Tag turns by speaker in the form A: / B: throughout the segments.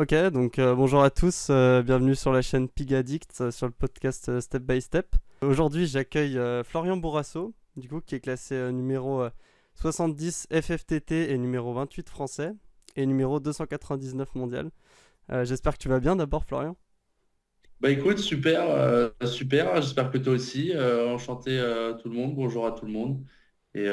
A: Ok, donc bonjour à tous, bienvenue sur la chaîne Pig Addict, sur le podcast Step by Step. Aujourd'hui, j'accueille Florian Bourrasso, du coup, qui est classé numéro 70 FFTT et numéro 28 français, et numéro 299 mondial. J'espère que tu vas bien d'abord, Florian.
B: Bah écoute, super, super, j'espère que toi aussi. Enchanté tout le monde, bonjour à tout le monde. Et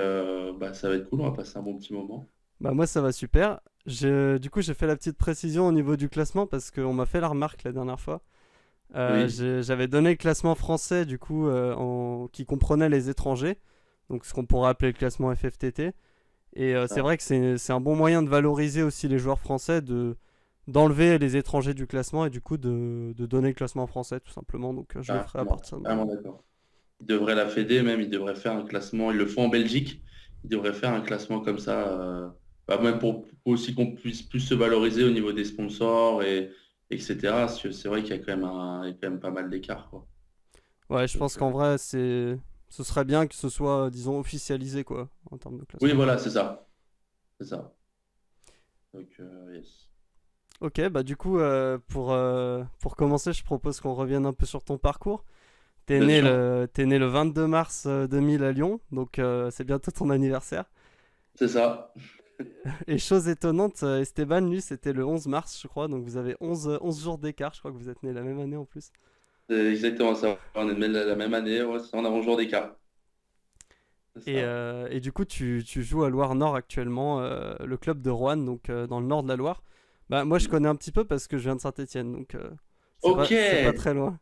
B: bah, ça va être cool, on va passer un bon petit moment.
A: Bah moi ça va super. Du coup j'ai fait la petite précision au niveau du classement parce qu'on m'a fait la remarque la dernière fois.
B: Oui,
A: J'avais donné le classement français du coup qui comprenait les étrangers, donc ce qu'on pourrait appeler le classement FFTT. Et c'est
B: ah,
A: vrai que c'est un bon moyen de valoriser aussi les joueurs français, d'enlever les étrangers du classement et du coup de donner le classement français tout simplement. Donc je le ferai à
B: carrément,
A: partir de
B: carrément
A: maintenant.
B: d'accord. Ils devraient la fédé même, ils devraient faire un classement, ils le font en Belgique, ils devraient faire un classement comme ça, bah, même pour aussi qu'on puisse plus se valoriser au niveau des sponsors et etc. Parce que c'est vrai qu'il y a quand même il y a quand même pas mal d'écart, quoi.
A: Ouais, je
B: Donc,
A: pense qu'en vrai ce serait bien que ce soit disons officialisé quoi en termes de
B: oui,
A: classement.
B: voilà, c'est ça. Donc, yes.
A: Ok, bah du coup, pour commencer, je propose qu'on revienne un peu sur ton parcours.
B: Bien sûr,
A: T'es né le 22 mars 2000 à Lyon, donc c'est bientôt ton anniversaire.
B: c'est ça.
A: Et chose étonnante, Esteban, lui, c'était le 11 mars, je crois, donc vous avez 11 jours d'écart, je crois que vous êtes nés la même année en plus.
B: C'est exactement ça. On est de la même année, ouais, on a un jour d'écart. C'est ça.
A: Et du coup, tu joues à Loire-Nord actuellement, le club de Roanne, donc dans le nord de la Loire. Bah, moi, je connais un petit peu parce que je viens de Saint-Étienne, donc
B: Ok.
A: c'est pas très loin.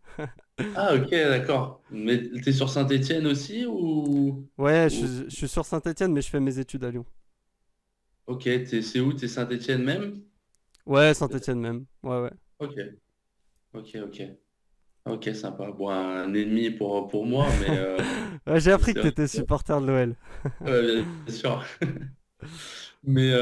B: Ah, ok, d'accord. Mais t'es sur Saint-Étienne aussi
A: Ouais,
B: ou...
A: je suis sur Saint-Étienne, mais je fais mes études à Lyon.
B: Ok, c'est où? T'es Saint-Étienne même?
A: Ouais, Saint-Étienne même. Ouais, ouais.
B: Ok, ok. Ok, sympa. Bon, un ennemi pour moi,
A: Ouais, j'ai appris que
B: c'est vrai.
A: t'étais supporter de l'OL.
B: Ouais, bien sûr. Mais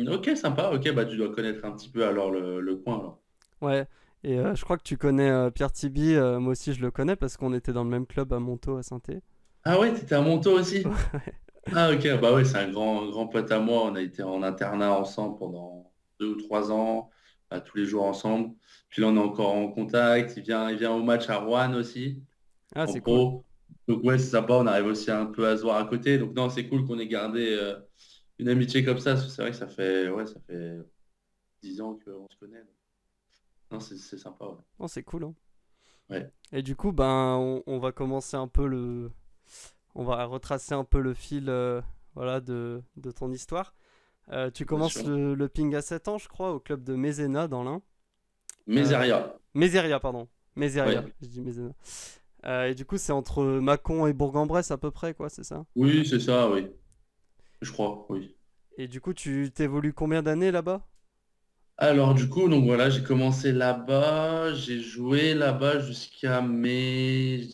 B: ok, sympa. Ok, bah tu dois connaître un petit peu alors le coin alors.
A: Ouais. Et je crois que tu connais Pierre Tiby. Moi aussi, je le connais parce qu'on était dans le même club à Montaut, à Saint-É.
B: Ah ouais, t'étais à Montaut aussi?
A: Ouais.
B: Ah ok, bah ouais, c'est un grand pote à moi. On a été en internat ensemble pendant 2 ou 3 ans, tous les jours ensemble. Puis là, on est encore en contact. Il vient au match à Rouen aussi,
A: Ah,
B: en
A: c'est cool.
B: pro. Donc ouais, c'est sympa. On arrive aussi un peu à se voir à côté. Donc non, c'est cool qu'on ait gardé une amitié comme ça. Parce que c'est vrai que ça fait 10 ans qu'on se connaît. Non, c'est sympa, ouais.
A: Oh, c'est cool, hein.
B: Ouais,
A: Et du coup, ben, on va commencer un peu on va retracer un peu le fil, voilà, de ton histoire. Tu
B: bien
A: commences
B: sûr.
A: le ping à 7 ans, je crois, au club de Mézena dans l'Ain. Euh,
B: Mézeria.
A: Méséria, pardon. Méséria,
B: Ouais.
A: je dis Mézena. Et du coup, c'est entre Mâcon et Bourg-en-Bresse à peu près, quoi, c'est ça?
B: Oui, c'est ça, oui. Je crois, oui.
A: Et du coup, tu t'évolues combien d'années là-bas?
B: Alors du coup, donc voilà, j'ai commencé là-bas, j'ai joué là-bas jusqu'à mes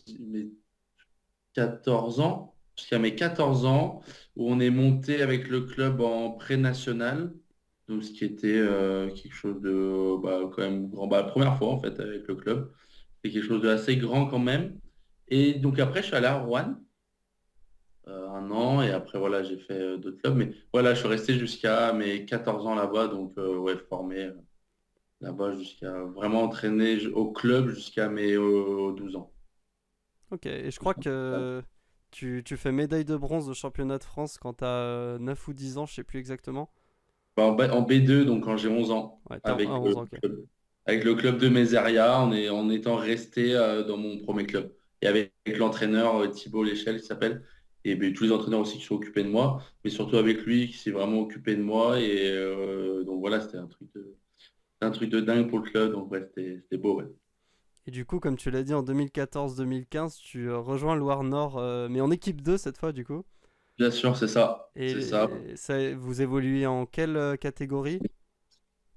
B: 14 ans, jusqu'à mes 14 ans, où on est monté avec le club en pré-national, donc ce qui était quelque chose de quand même grand, la première fois en fait avec le club, c'est quelque chose de assez grand quand même. Et donc après, je suis allé à Rouen 1 an, et après voilà, j'ai fait d'autres clubs, mais voilà, je suis resté jusqu'à mes 14 ans là-bas, donc ouais, formé. Là-bas jusqu'à vraiment entraîner au club jusqu'à mes 12 ans.
A: Ok, et je crois que tu fais médaille de bronze au championnat de France quand t'as 9 ou 10 ans, je sais plus exactement.
B: En B2, donc quand j'ai 11 ans,
A: Ouais, t'es à
B: avec
A: 11 ans, ok.
B: le club de Mézeria, en étant resté dans mon premier club. Et avec l'entraîneur Thibaut Léchelle, qui s'appelle, et ben, tous les entraîneurs aussi qui sont occupés de moi, mais surtout avec lui qui s'est vraiment occupé de moi. Et donc voilà, c'était un truc de dingue pour le club. Donc ouais, c'était beau. Ouais.
A: Et du coup, comme tu l'as dit, en 2014-2015, tu rejoins Loire-Nord, mais en équipe 2 cette fois, du coup.
B: Bien sûr, c'est ça. C'est ça.
A: Et ça, vous évoluez en quelle catégorie?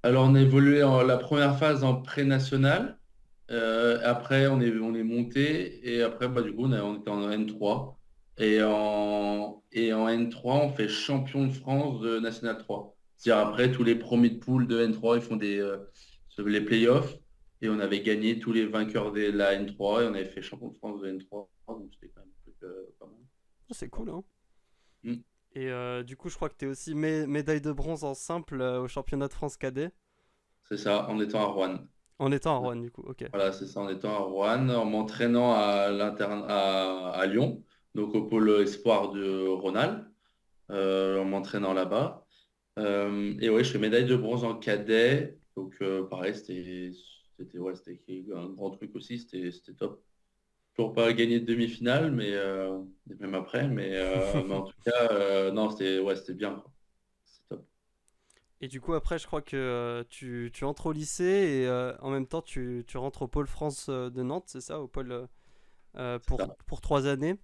B: Alors, on a évolué la première phase en pré-national. Après, on est monté. Et après, bah, du coup, on était en N3. Et en N3, on fait champion de France de National 3. C'est-à-dire, après, tous les premiers de poule de N3, ils font les playoffs. Et on avait gagné tous les vainqueurs de la N3. Et on avait fait champion de France de N3. Donc, c'était quand même un truc pas mal.
A: Oh, c'est
B: Sympa.
A: cool, hein.
B: Mm.
A: Et du coup, je crois que tu es aussi médaille de bronze en simple au championnat de France cadet.
B: c'est ça, en étant à Rouen.
A: En étant à Rouen, du coup, ok.
B: Voilà, c'est ça, en étant à Rouen, en m'entraînant à Lyon, donc au pôle espoir de Rhônal, en m'entraînant là-bas. Et ouais, je fais médaille de bronze en cadet. Donc pareil, c'était un grand truc aussi, c'était top. Toujours pas gagné de demi-finale, mais même après, mais en tout cas, non, c'était bien, quoi. C'est top.
A: Et du coup, après, je crois que tu entres au lycée et en même temps, tu rentres au pôle France de Nantes, c'est ça, au pôle
B: C'est ça,
A: pour 3 années.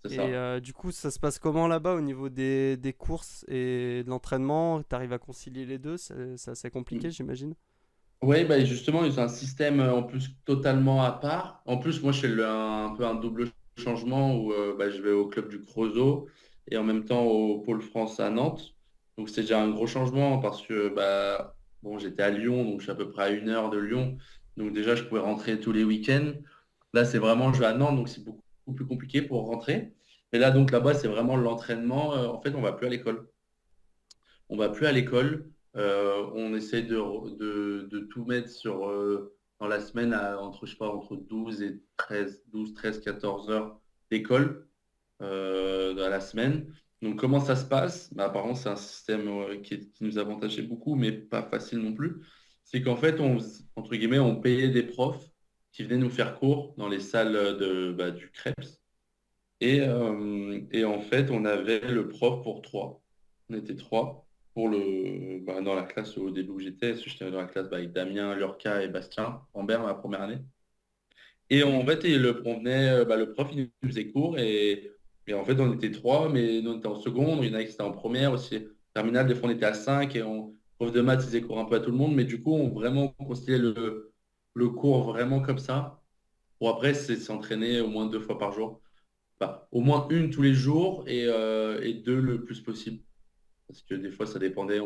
B: c'est
A: Et
B: ça.
A: du coup, ça se passe comment là-bas au niveau des courses et de l'entraînement? T'arrives à concilier les deux? C'est assez compliqué, j'imagine.
B: Oui, bah justement, ils ont un système en plus totalement à part. En plus, moi, je fais un peu un double changement où bah, je vais au club du Creusot et en même temps au Pôle France à Nantes. Donc, c'est déjà un gros changement parce que bah, bon, j'étais à Lyon, donc je suis à peu près à 1 heure de Lyon. Donc, déjà, je pouvais rentrer tous les week-ends. Là, c'est vraiment, je vais à Nantes, donc c'est beaucoup plus compliqué pour rentrer. Mais là, donc là-bas, c'est vraiment l'entraînement. En fait, on va plus à l'école. On va plus à l'école. On essaie de tout mettre dans la semaine entre, je sais pas, entre 12 et 13, 12, 13, 14 heures d'école à la semaine. Donc, comment ça se passe? Bah, apparemment, c'est un système qui nous avantageait beaucoup, mais pas facile non plus. C'est qu'en fait, entre guillemets, on payait des profs qui venaient nous faire cours dans les salles du CREPS. Et en fait, on avait le prof pour trois. On était trois dans la classe au début où j'étais. Parce que j'étais dans la classe avec Damien, Lurka et Bastien Ambert ma première année. Et en fait, le prof, il nous faisait cours et en fait, on était trois, mais nous, on était en seconde. Il y en a qui étaient en première aussi. Terminale, des fois, on était à cinq prof de maths, il faisait cours un peu à tout le monde. Mais du coup, on vraiment considérait le cours vraiment comme ça. Pour après, c'est s'entraîner au moins 2 fois par jour. Enfin, au moins une tous les jours et deux le plus possible. Parce que des fois, ça dépendait.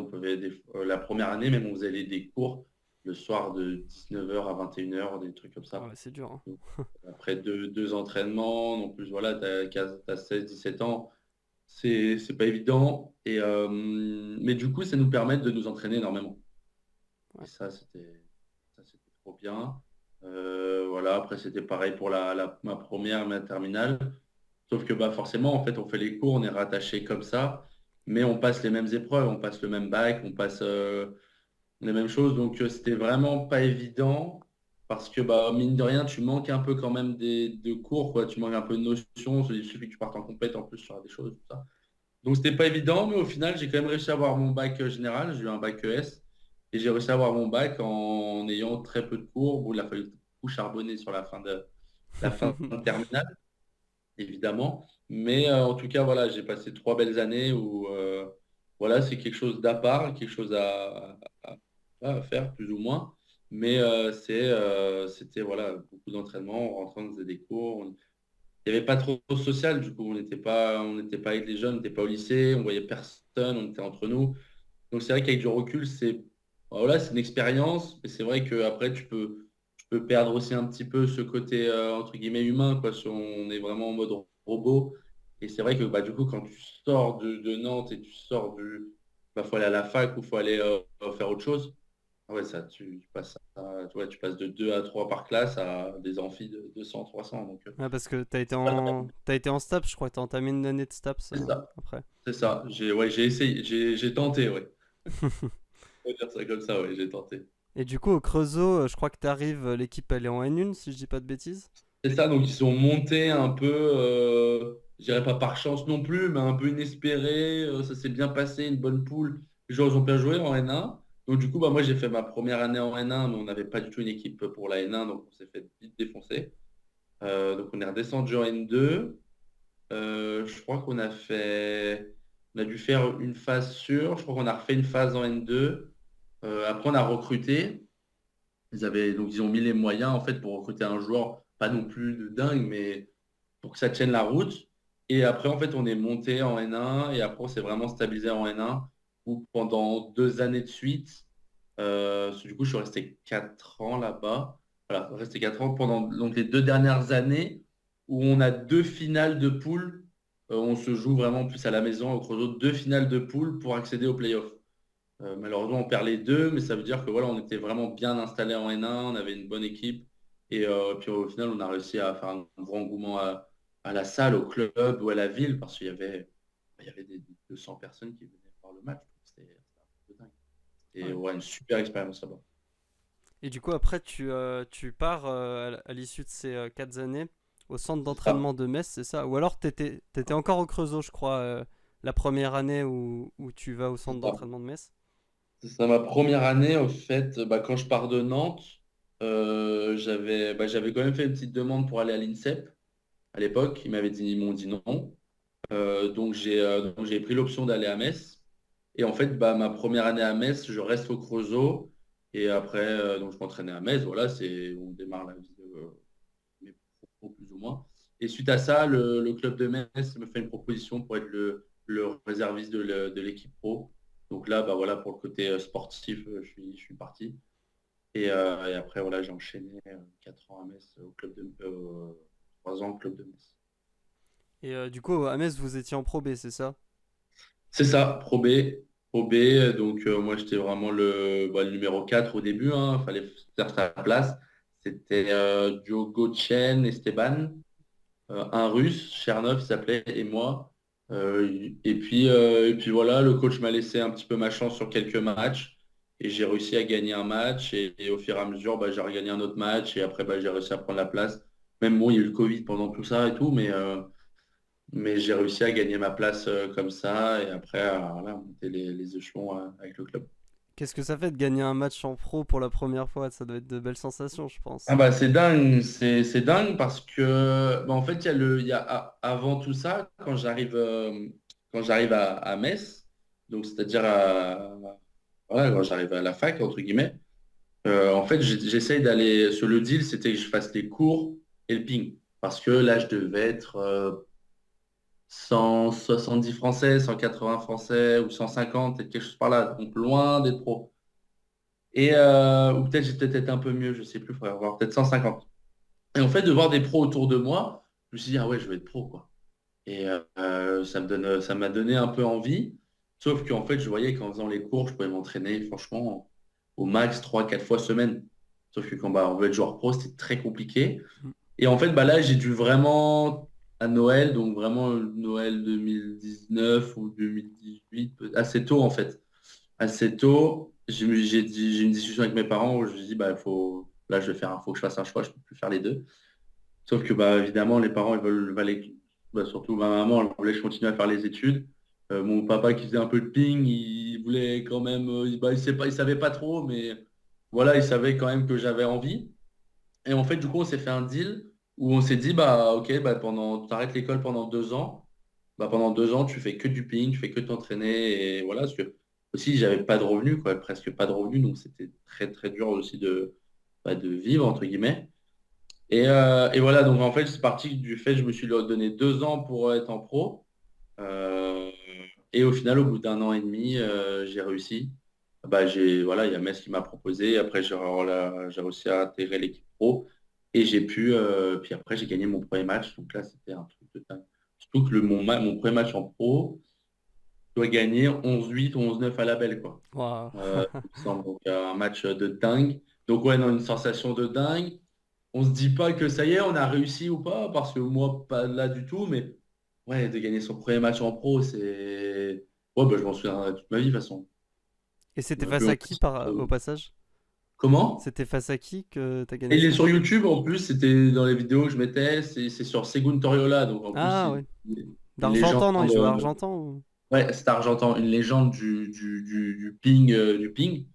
B: La première année, même, on faisait des cours le soir de 19 h à 21 h des trucs comme
A: Ah
B: ça.
A: ouais, c'est dur, hein.
B: Donc, après deux entraînements, en plus, voilà, t'as 16, 17 ans, c'est pas évident. Mais du coup, ça nous permet de nous entraîner énormément. Et
A: Ouais.
B: ça, c'était trop bien. Voilà, après, c'était pareil pour ma première, ma terminale. Sauf que bah, forcément, en fait, on fait les cours, on est rattaché comme ça, mais on passe les mêmes épreuves, on passe le même bac, on passe les mêmes choses. Donc, c'était vraiment pas évident parce que, bah, mine de rien, tu manques un peu quand même de cours, quoi. Tu manques un peu de notions. Il suffit que tu partes en compète en plus sur des choses, tout ça. Donc, c'était pas évident, mais au final, j'ai quand même réussi à avoir mon bac général. J'ai eu un bac ES et j'ai réussi à avoir mon bac en ayant très peu de cours. Bon, il a fallu beaucoup charbonner sur la fin de terminale évidemment. Mais en tout cas, voilà, j'ai passé 3 belles années où voilà, c'est quelque chose d'à part, quelque chose à faire, plus ou moins. Mais c'était voilà, beaucoup d'entraînement, on rentrait, on faisait des cours. Il n'y avait pas trop de social, du coup, on n'était pas avec les jeunes, on n'était pas au lycée, on voyait personne, on était entre nous. Donc c'est vrai qu'avec du recul, voilà, c'est une expérience, mais c'est vrai qu'après, tu peux perdre aussi un petit peu ce côté entre guillemets humain, quoi. Si on est vraiment en mode robot. Et c'est vrai que bah, du coup, quand tu sors de Nantes et tu sors faut aller à la fac ou faut aller faire autre chose. Ah ouais, ça, tu passes de 2 à 3 par classe à des amphis de 200, 300. Donc,
A: Ouais, parce que
B: voilà,
A: t'as été en STAPS, je crois que t'as entamé une année de STAPS
B: c'est ça.
A: après.
B: C'est ça. J'ai essayé, j'ai tenté, ouais. On va dire ça comme ça, ouais, j'ai tenté.
A: Et du coup, au Creusot, je crois que t'arrives, l'équipe elle est en N1, si je dis pas de bêtises.
B: C'est ça, donc ils sont montés un peu, je dirais pas par chance non plus, mais un peu inespéré. Ça s'est bien passé, une bonne poule. Les joueurs ils ont bien joué en N1. Donc du coup, bah, moi j'ai fait ma première année en N1, mais on n'avait pas du tout une équipe pour la N1, donc on s'est fait vite défoncer. Donc on est redescendu en N2. Je crois on a dû faire une phase sûre. Je crois qu'on a refait une phase en N2. Après on a recruté. Donc ils ont mis les moyens en fait pour recruter un joueur, pas non plus de dingue, mais pour que ça tienne la route. Et après, en fait, on est monté en N1 et après, on s'est vraiment stabilisé en N1 où pendant 2 années de suite, du coup, je suis resté 4 ans là-bas. Voilà, resté 4 ans pendant donc, les 2 dernières années où on a 2 finales de poule. On se joue vraiment plus à la maison au Creusot, 2 finales de poule pour accéder aux playoffs. Malheureusement, on perd les deux, mais ça veut dire que voilà, on était vraiment bien installé en N1, on avait une bonne équipe. Et puis au final, on a réussi à faire un grand engouement à la salle, au club ou à la ville, parce qu'il y avait des 200 personnes qui venaient voir le match. C'était un peu dingue. Et
A: Ouais.
B: ouais, une super expérience là-bas.
A: Et du coup, après, tu pars à l'issue de ces 4 années au centre
B: C'est ça.
A: d'entraînement de Metz, c'est ça? Ou alors t'étais encore au Creusot, je crois, la première année où tu vas au
B: C'est
A: centre
B: ça.
A: d'entraînement de Metz.
B: C'est ça, ma première année, au fait, quand je pars de Nantes, j'avais quand même fait une petite demande pour aller à l'INSEP à l'époque. Ils m'ont dit non. Donc j'ai pris l'option d'aller à Metz. Et en fait, ma première année à Metz, je reste au Creusot. Et après, donc je m'entraînais à Metz. Voilà, on démarre la vie mes propos, plus ou moins. Et suite à ça, le club de Metz me fait une proposition pour être le réserviste de l'équipe pro. Donc là, voilà, pour le côté sportif, je suis parti. Et après, voilà, j'ai enchaîné 4 ans à Metz, au club 3 ans au club de Metz.
A: Et du coup, à Metz, vous étiez en Pro B, c'est ça?
B: C'est ça, Pro B. Pro B, donc moi j'étais vraiment le numéro 4 au début, il fallait faire sa place. C'était Diogo Chen, Esteban, un Russe, Chernov il s'appelait, et moi. Et puis voilà, le coach m'a laissé un petit peu ma chance sur quelques matchs. Et j'ai réussi à gagner un match. Et au fur et à mesure, j'ai regagné un autre match. Et après, j'ai réussi à prendre la place. Même bon, il y a eu le Covid pendant tout ça et tout, mais j'ai réussi à gagner ma place comme ça. Et après, voilà, monter les échelons avec le club.
A: Qu'est-ce que ça fait de gagner un match en pro pour la première fois? Ça doit être de belles sensations, je
B: Ah
A: pense.
B: bah c'est dingue, c'est dingue parce que en fait avant tout ça quand j'arrive à Metz, donc c'est-à-dire voilà, quand j'arrive à la fac entre guillemets, en fait j'essaye d'aller sur le deal, c'était que je fasse les cours et le ping parce que là je devais être 170 Français, 180 Français ou 150, peut-être quelque chose par là, donc loin d'être pro. Ou peut-être j'étais peut-être un peu mieux, je sais plus, il faudrait avoir peut-être 150. Et en fait, de voir des pros autour de moi, je me suis dit, ah ouais, je veux être pro, quoi. Et ça m'a donné un peu envie. Sauf qu'en fait, je voyais qu'en faisant les cours, je pouvais m'entraîner, franchement, au max 3 4 fois semaine. Sauf que quand on veut être joueur pro, c'était très compliqué.
A: Mm.
B: Et en fait, là, j'ai dû vraiment, à Noël, donc vraiment Noël 2019 ou 2018, assez tôt, en fait. Assez tôt, j'ai une discussion avec mes parents où je me dis, là, faut que je fasse un choix, je peux plus faire les deux. Sauf que évidemment, les parents, ils surtout ma maman, elle voulait que je continue à faire les études. Mon papa qui faisait un peu de ping, il voulait quand même, il savait pas trop, mais voilà, il savait quand même que j'avais envie. Et en fait, du coup, on s'est fait un deal où on s'est dit, ok, t'arrêtes l'école pendant 2 ans. Pendant 2 ans, tu fais que du ping, tu fais que t'entraîner. Et voilà, parce que aussi, j'avais pas de revenus, quoi, presque pas de revenus, donc c'était très, très dur aussi de vivre, entre guillemets. Et voilà, donc en fait, c'est parti du fait que je me suis donné 2 ans pour être en pro. Euh, et au final, au bout d'un an et demi, j'ai réussi. Voilà, il y a Metz qui m'a proposé. Après, j'ai réussi à intégrer l'équipe pro. Et puis après, j'ai gagné mon premier match. Donc là, c'était un truc de dingue. Surtout que mon premier match en pro, je dois gagner 11-8 ou 11-9 à la belle, quoi.
A: Waouh.
B: Il me semble. Donc, un match de dingue. Donc, ouais, non, une sensation de dingue. On se dit pas que ça y est, on a réussi ou pas, parce que moi, pas là du tout, mais ouais, de gagner son premier match en pro, c'est. Ouais, je m'en souviendrai toute ma vie, de toute façon.
A: Et
B: On
A: c'était
B: a pu
A: face
B: en
A: à qui au passage?
B: Comment?
A: C'était face à qui que t'as
B: Et
A: gagné
B: il est
A: ça?
B: sur YouTube en plus, c'était dans les vidéos que je mettais, c'est sur Segun Toriola, donc en plus,
A: Ah
B: c'est
A: ouais.
B: une légende.
A: D'Argentan, non? Il joue à Argentan ou...
B: Ouais, c'est argentin, une légende du ping, du ping.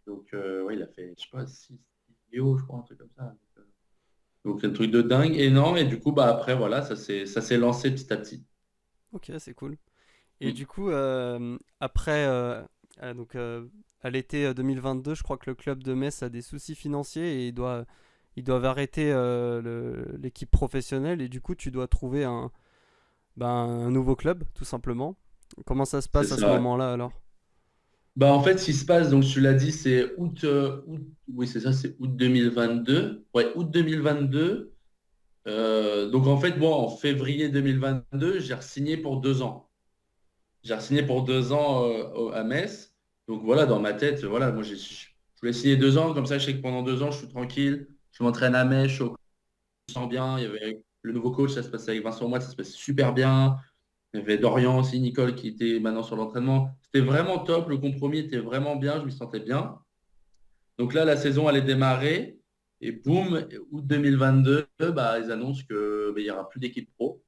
B: Donc, ouais, il a fait, je sais pas, 6 vidéos, je crois, un truc comme ça. Donc, c'est un truc de dingue. Et non, et du coup, après, voilà, ça s'est lancé petit à petit.
A: Ok, c'est cool. Et
B: Mm.
A: du coup, après, donc, à l'été 2022, je crois que le club de Metz a des soucis financiers et ils doivent arrêter l'équipe professionnelle et du coup, tu dois trouver un nouveau club, tout simplement. Comment ça se
B: C'est
A: passe à ce
B: ça, ouais.
A: moment-là alors?
B: En fait, ce qui se passe, donc tu l'as dit, c'est oui, c'est ça, c'est août 2022. Ouais, août 2022. Donc en fait, moi, en février 2022, j'ai re-signé pour 2 ans. J'ai re-signé pour 2 ans à Metz. Donc voilà, dans ma tête, voilà, moi je voulais signer 2 ans, comme ça je sais que pendant 2 ans, je suis tranquille, je m'entraîne à Metz, je sens bien. Il y avait le nouveau coach, ça se passait avec Vincent Moite, ça se passait super bien. Il y avait Dorian aussi, Nicole qui était maintenant sur l'entraînement. C'était vraiment top, le compromis était vraiment bien, je me sentais bien. Donc là, la saison allait démarrer et boum, août 2022, bah, ils annoncent que il n'y aura plus d'équipe pro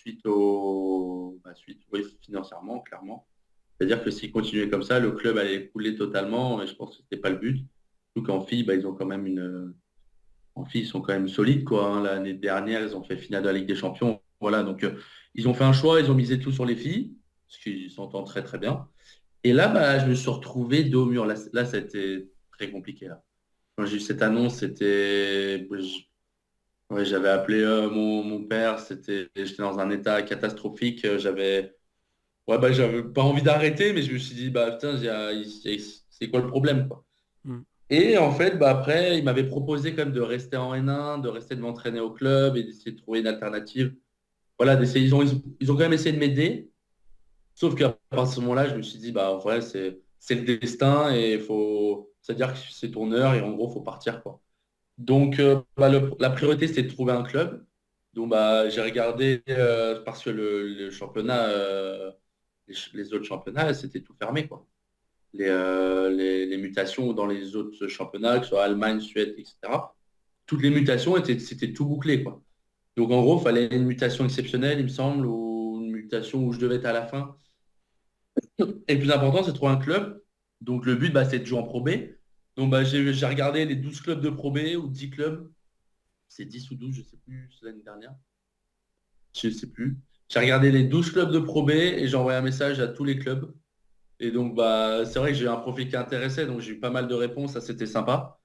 B: oui, financièrement, clairement. C'est-à-dire que s'ils continuaient comme ça, le club allait couler totalement et je pense que ce n'était pas le but. Surtout qu'en filles, bah, ils ont quand même en filles, ils sont quand même solides, quoi, hein. L'année dernière, ils ont fait finale de la Ligue des Champions. Voilà, donc ils ont fait un choix, ils ont misé tout sur les filles, ce qui s'entend très très bien. Et là, bah, je me suis retrouvé dos au mur. Là, c'était très compliqué. Là. Quand j'ai eu cette annonce, ouais, j'avais appelé mon père, j'étais dans un état catastrophique. Ouais, bah, j'avais pas envie d'arrêter, mais je me suis dit, bah putain, c'est quoi le problème, quoi.
A: Mm.
B: Et en fait, bah, après, il m'avait proposé quand même de rester en N1, de rester de m'entraîner au club et d'essayer de trouver une alternative. Voilà, d'essayer, ils ont quand même essayé de m'aider. Sauf qu'à partir de ce moment-là, je me suis dit, bah, en vrai, c'est le destin et c'est-à-dire que c'est ton heure et en gros, faut partir, quoi. Donc, bah, la priorité, c'était de trouver un club. Donc, bah, j'ai regardé parce que le championnat, les autres championnats, c'était tout fermé, quoi. Les mutations dans les autres championnats, que ce soit Allemagne, Suède, etc. Toutes les mutations c'était tout bouclé, quoi. Donc, en gros, il fallait une mutation exceptionnelle, il me semble, ou une mutation où je devais être à la fin. Et le plus important, c'est de trouver un club. Donc, le but, bah, c'est de jouer en Pro B. Donc, bah, j'ai regardé les 12 clubs de Pro B ou 10 clubs. C'est 10 ou 12, je ne sais plus, c'est l'année dernière. Je ne sais plus. J'ai regardé les 12 clubs de Pro B et j'ai envoyé un message à tous les clubs. Et donc, bah, c'est vrai que j'ai eu un profil qui intéressait, donc j'ai eu pas mal de réponses, ça c'était sympa.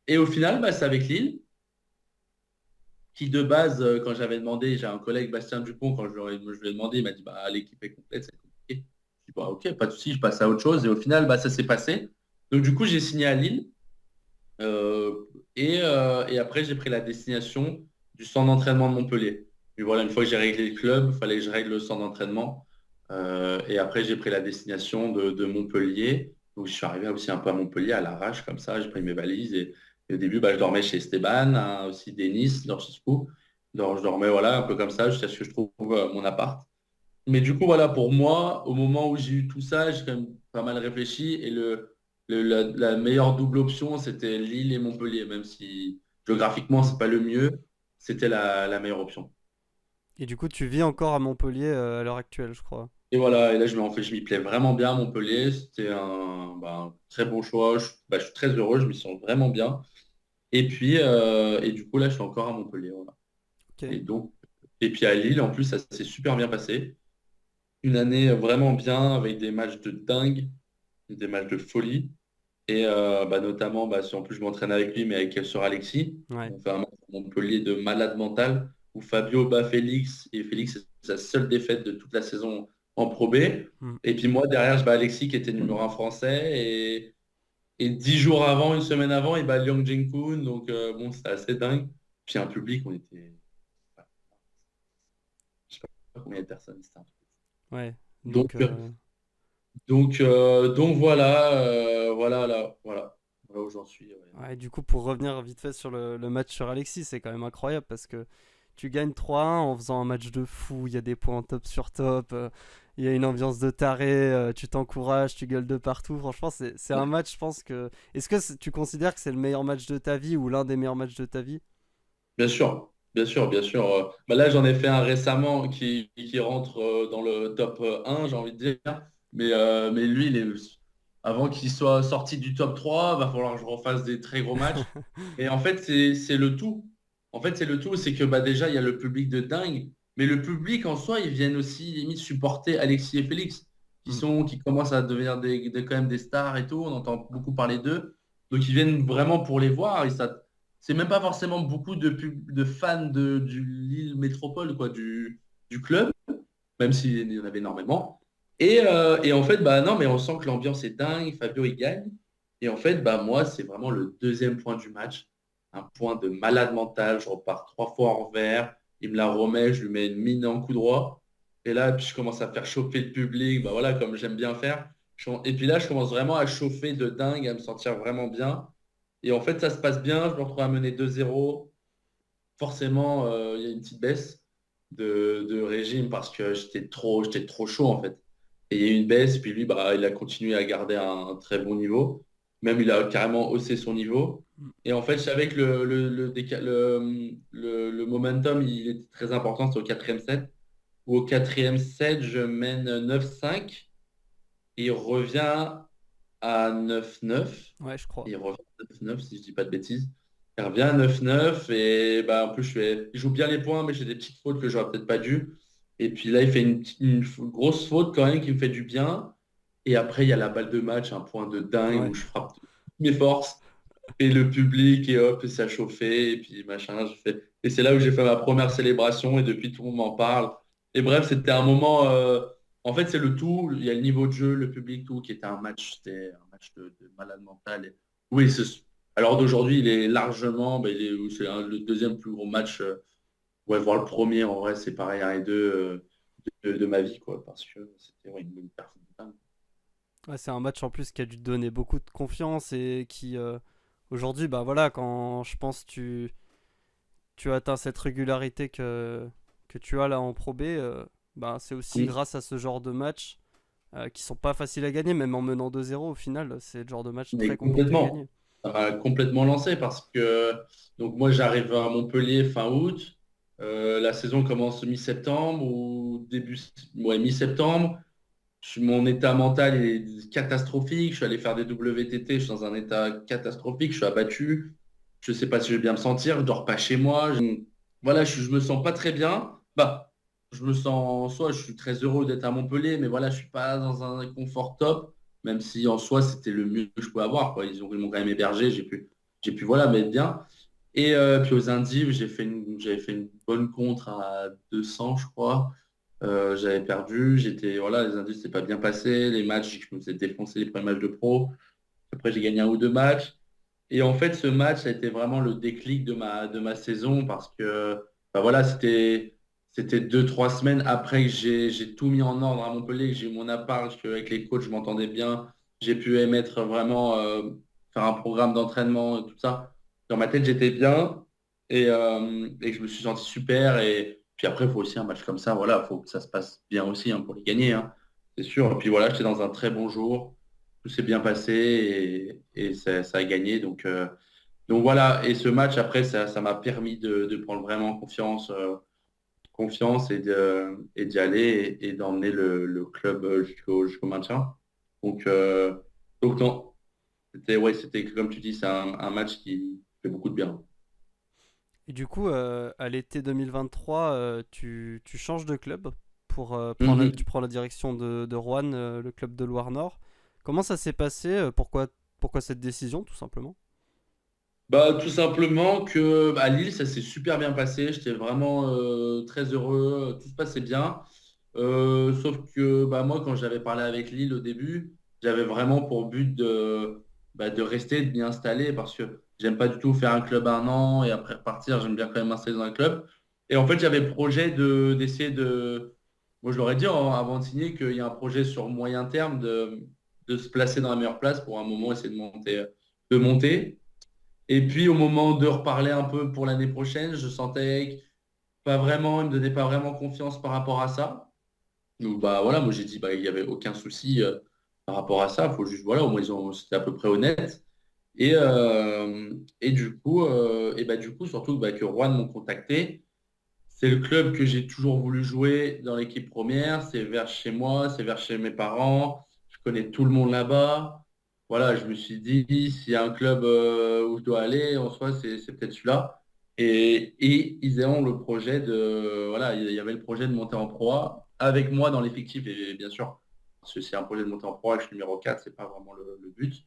B: Et au final, bah, c'est avec Lille, qui de base, quand j'avais demandé, j'ai un collègue, Bastien Dupont, quand je lui ai demandé, il m'a dit, bah, l'équipe est complète, c'est compliqué. Je dis, bah, ok, pas de souci, je passe à autre chose. Et au final, bah, ça s'est passé. Donc, du coup, j'ai signé à Lille. Et après, j'ai pris la destination du centre d'entraînement de Montpellier. Mais voilà, une fois que j'ai réglé le club, il fallait que je règle le centre d'entraînement. Et après, j'ai pris la destination de Montpellier. Donc, je suis arrivé aussi un peu à Montpellier à l'arrache, comme ça. J'ai pris mes valises. Et au début, bah, je dormais chez Esteban, hein, aussi Denis, dans Chisco. Donc, je dormais voilà, un peu comme ça jusqu'à ce que je trouve mon appart. Mais du coup, voilà, pour moi, au moment où j'ai eu tout ça, j'ai quand même pas mal réfléchi. Et la meilleure double option, c'était Lille et Montpellier, même si géographiquement, c'est pas le mieux, c'était la meilleure option.
A: Et du coup, tu vis encore à Montpellier à l'heure actuelle, je crois.
B: Et voilà, et là, en fait, je m'y plais vraiment bien à Montpellier. C'était un très bon choix. Je suis très heureux, je m'y sens vraiment bien. Et puis, et du coup, là, je suis encore à Montpellier. Voilà.
A: Ok.
B: Et donc, et puis à Lille, en plus, ça s'est super bien passé. Une année vraiment bien, avec des matchs de dingue, des matchs de folie. Et bah, notamment, bah, si en plus je m'entraîne avec lui, mais avec sur Alexis.
A: Ouais.
B: On fait un match à Montpellier de malade mental où Fabio bat Félix et Félix, c'est sa seule défaite de toute la saison en Pro B.
A: Mm.
B: Et puis moi, derrière, je bats Alexis qui était numéro un français. Et 10 jours avant, une semaine avant, il bat Liang Jinkun. Donc bon, c'était assez dingue. Puis un public, on était, je sais pas combien de personnes, c'était un truc.
A: Ouais.
B: Donc,
A: Donc,
B: donc voilà, voilà où j'en suis. Ouais.
A: ouais, du coup, pour revenir vite fait sur le match sur Alexis, c'est quand même incroyable parce que tu gagnes 3-1 en faisant un match de fou. Il y a des points top sur top. Il y a une ambiance de taré. Tu t'encourages, tu gueules de partout. Franchement, c'est un match, je pense que. Est-ce que tu considères que c'est le meilleur match de ta vie ou l'un des meilleurs matchs de ta vie?
B: Bien sûr, bien sûr, bien sûr. Bah là, j'en ai fait un récemment qui rentre dans le top 1, j'ai envie de dire. Mais lui, avant qu'il soit sorti du top 3, va falloir que je refasse des très gros matchs. Et en fait, c'est le tout. En fait, c'est le tout, c'est que bah, déjà, il y a le public de dingue. Mais le public en soi, ils viennent aussi limite supporter Alexis et Félix,
A: Mm.
B: qui commencent à devenir quand même des stars et tout. On entend beaucoup parler d'eux. Donc, ils viennent vraiment pour les voir. C'est même pas forcément beaucoup de fans du Lille Métropole, quoi, du club, même s'il y en avait énormément. Et en fait, bah non, mais on sent que l'ambiance est dingue, Fabio il gagne. Et en fait, bah moi, c'est vraiment le deuxième point du match. Un point de malade mental. Je repars 3 fois en vert. Il me la remet, je lui mets une mine en coup droit. Et là, puis je commence à faire chauffer le public, bah voilà, comme j'aime bien faire. Et puis là, je commence vraiment à chauffer de dingue, à me sentir vraiment bien. Et en fait, ça se passe bien. Je me retrouve à mener 2-0. Forcément, il y a une petite baisse de régime parce que j'étais trop chaud en fait. Et il y a eu une baisse, puis lui, bah, il a continué à garder un très bon niveau. Même il a carrément haussé son niveau.
A: Mm.
B: Et en fait, je savais que le momentum, il était très important, c'était au quatrième set. Où au quatrième set, je mène 9-5 et il revient à 9-9.
A: Ouais, je crois.
B: Il revient à 9-9, si je dis pas de bêtises. Il revient à 9-9 et bah, en plus, il joue bien les points, mais j'ai des petites fautes que j'aurais peut-être pas dû. Et puis là, il fait une grosse faute quand même qui me fait du bien. Et après, il y a la balle de match, un point de dingue
A: Ouais.
B: où je frappe toutes mes forces et le public et hop, ça a chauffé et puis machin. Et c'est là où j'ai fait ma première célébration et depuis tout le monde m'en parle. Et bref, c'était un moment. En fait, c'est le tout. Il y a le niveau de jeu, le public, tout qui était un match. C'était un match de malade mental. Oui, alors d'aujourd'hui, il est largement. C'est le deuxième plus gros match. Ouais, voir le premier en vrai, c'est pareil, un et deux de ma vie, quoi, parce que c'était ouais, une personne de dingue.
A: Ouais, c'est un match en plus qui a dû te donner beaucoup de confiance et qui, aujourd'hui, bah voilà, quand je pense tu atteins cette régularité que tu as là en Pro B, bah, c'est aussi
B: Mm.
A: grâce à ce genre de match qui sont pas faciles à gagner, même en menant 2-0 au final, c'est le genre de match
B: Mais
A: très compliqué à
B: complètement.
A: gagner.
B: Ça m'a complètement lancé parce que donc moi j'arrive à Montpellier fin août. La saison commence mi-septembre ou ouais, mi-septembre. Mon état mental est catastrophique. Je suis allé faire des WTT, je suis dans un état catastrophique, je suis abattu. Je sais pas si je vais bien me sentir, je dors pas chez moi. Voilà, je me sens pas très bien. Bah, je me sens, soit je suis très heureux d'être à Montpellier, mais voilà, je suis pas dans un confort top, même si en soi c'était le mieux que je pouvais avoir, quoi. Ils m'ont quand même hébergé, j'ai pu voilà, m'être bien. Et puis aux Indives, j'avais fait une bonne contre à 200, je crois. J'avais perdu, voilà, les Indives, c'est pas bien passé. Les matchs, je me suis défoncé les premiers matchs de pro. Après, j'ai gagné un ou deux matchs. Et en fait, ce match, ça a été vraiment le déclic de ma saison parce que bah voilà, c'était 2, 3 semaines après que j'ai tout mis en ordre à Montpellier, que j'ai eu mon appart, qu'avec les coachs, je m'entendais bien. J'ai pu émettre vraiment, faire un programme d'entraînement, tout ça. Dans ma tête, j'étais bien et je me suis senti super. Et puis après, il faut aussi un match comme ça, voilà, il faut que ça se passe bien aussi hein, pour les gagner, hein, c'est sûr. Et puis voilà, j'étais dans un très bon jour, tout s'est bien passé et ça a gagné. Donc voilà, et ce match, après, ça m'a permis de prendre vraiment confiance et d'y aller et d'emmener le club jusqu'au maintien. Donc, euh, donc non, c'était comme tu dis, c'est un match qui fait beaucoup de bien.
A: Et du coup, à l'été 2023, tu changes de club pour tu
B: Mhm.
A: prends la direction de Rouen, le club de Loire-Nord. Comment ça s'est passé? Pourquoi cette décision, tout simplement?
B: Bah, tout simplement que à Lille, ça s'est super bien passé. J'étais vraiment très heureux. Tout se passait bien. Sauf que bah, moi, quand j'avais parlé avec Lille au début, j'avais vraiment pour but de rester, de m'y installer parce que j'aime pas du tout faire un club un an et après repartir. J'aime bien quand même m'installer dans un club. Et en fait, j'avais le projet d'essayer de. Moi, je leur ai dit avant de signer qu'il y a un projet sur moyen terme de se placer dans la meilleure place pour un moment essayer de monter. Et puis au moment de reparler un peu pour l'année prochaine, je sentais que pas vraiment, il me donnait pas vraiment confiance par rapport à ça. Donc bah voilà, moi j'ai dit bah il n'y avait aucun souci par rapport à ça. Faut juste voilà, au moins c'était à peu près honnête. Et du coup surtout que Rouen m'ont contacté. C'est le club que j'ai toujours voulu jouer dans l'équipe première. C'est vers chez moi, c'est vers chez mes parents. Je connais tout le monde là-bas. Voilà, je me suis dit, s'il y a un club où je dois aller, en soi, c'est peut-être celui-là. Et ils ont le projet voilà, il y avait le projet de monter en Pro A avec moi dans l'effectif. Et bien sûr, parce que c'est un projet de monter en Pro A, je suis numéro 4, c'est pas vraiment le but.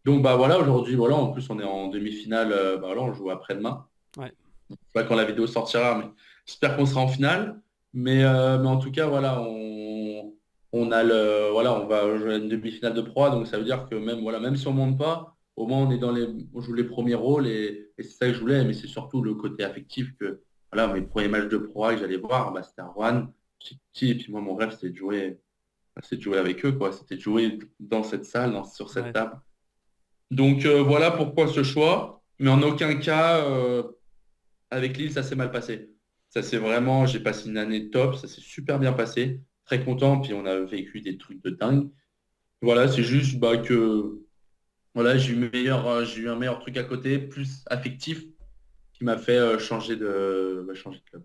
B: Donc, bah voilà, aujourd'hui, voilà, en plus, on est en demi-finale. Bah, voilà, on joue après-demain.
A: Ouais.
B: Je sais pas quand la vidéo sortira, mais j'espère qu'on sera en finale. Mais en tout cas, voilà, on va jouer une demi-finale de proie, donc ça veut dire que même si on monte pas, au moins on joue les premiers rôles et c'est ça que je voulais, mais c'est surtout le côté affectif que, voilà, mes premiers matchs de proie que j'allais voir, bah, c'était à Rouen, j'étais petit, et puis moi, mon rêve, c'était de jouer c'est de jouer avec eux, quoi. C'était de jouer dans cette salle, sur cette
A: Ouais.
B: table. Donc voilà pourquoi ce choix. Mais en aucun cas, avec Lille, ça s'est mal passé. Ça c'est vraiment, j'ai passé une année top, ça s'est super bien passé. Très content, puis on a vécu des trucs de dingue. Voilà, c'est juste bah, que voilà, j'ai eu un meilleur truc à côté, plus affectif, qui m'a fait changer de club.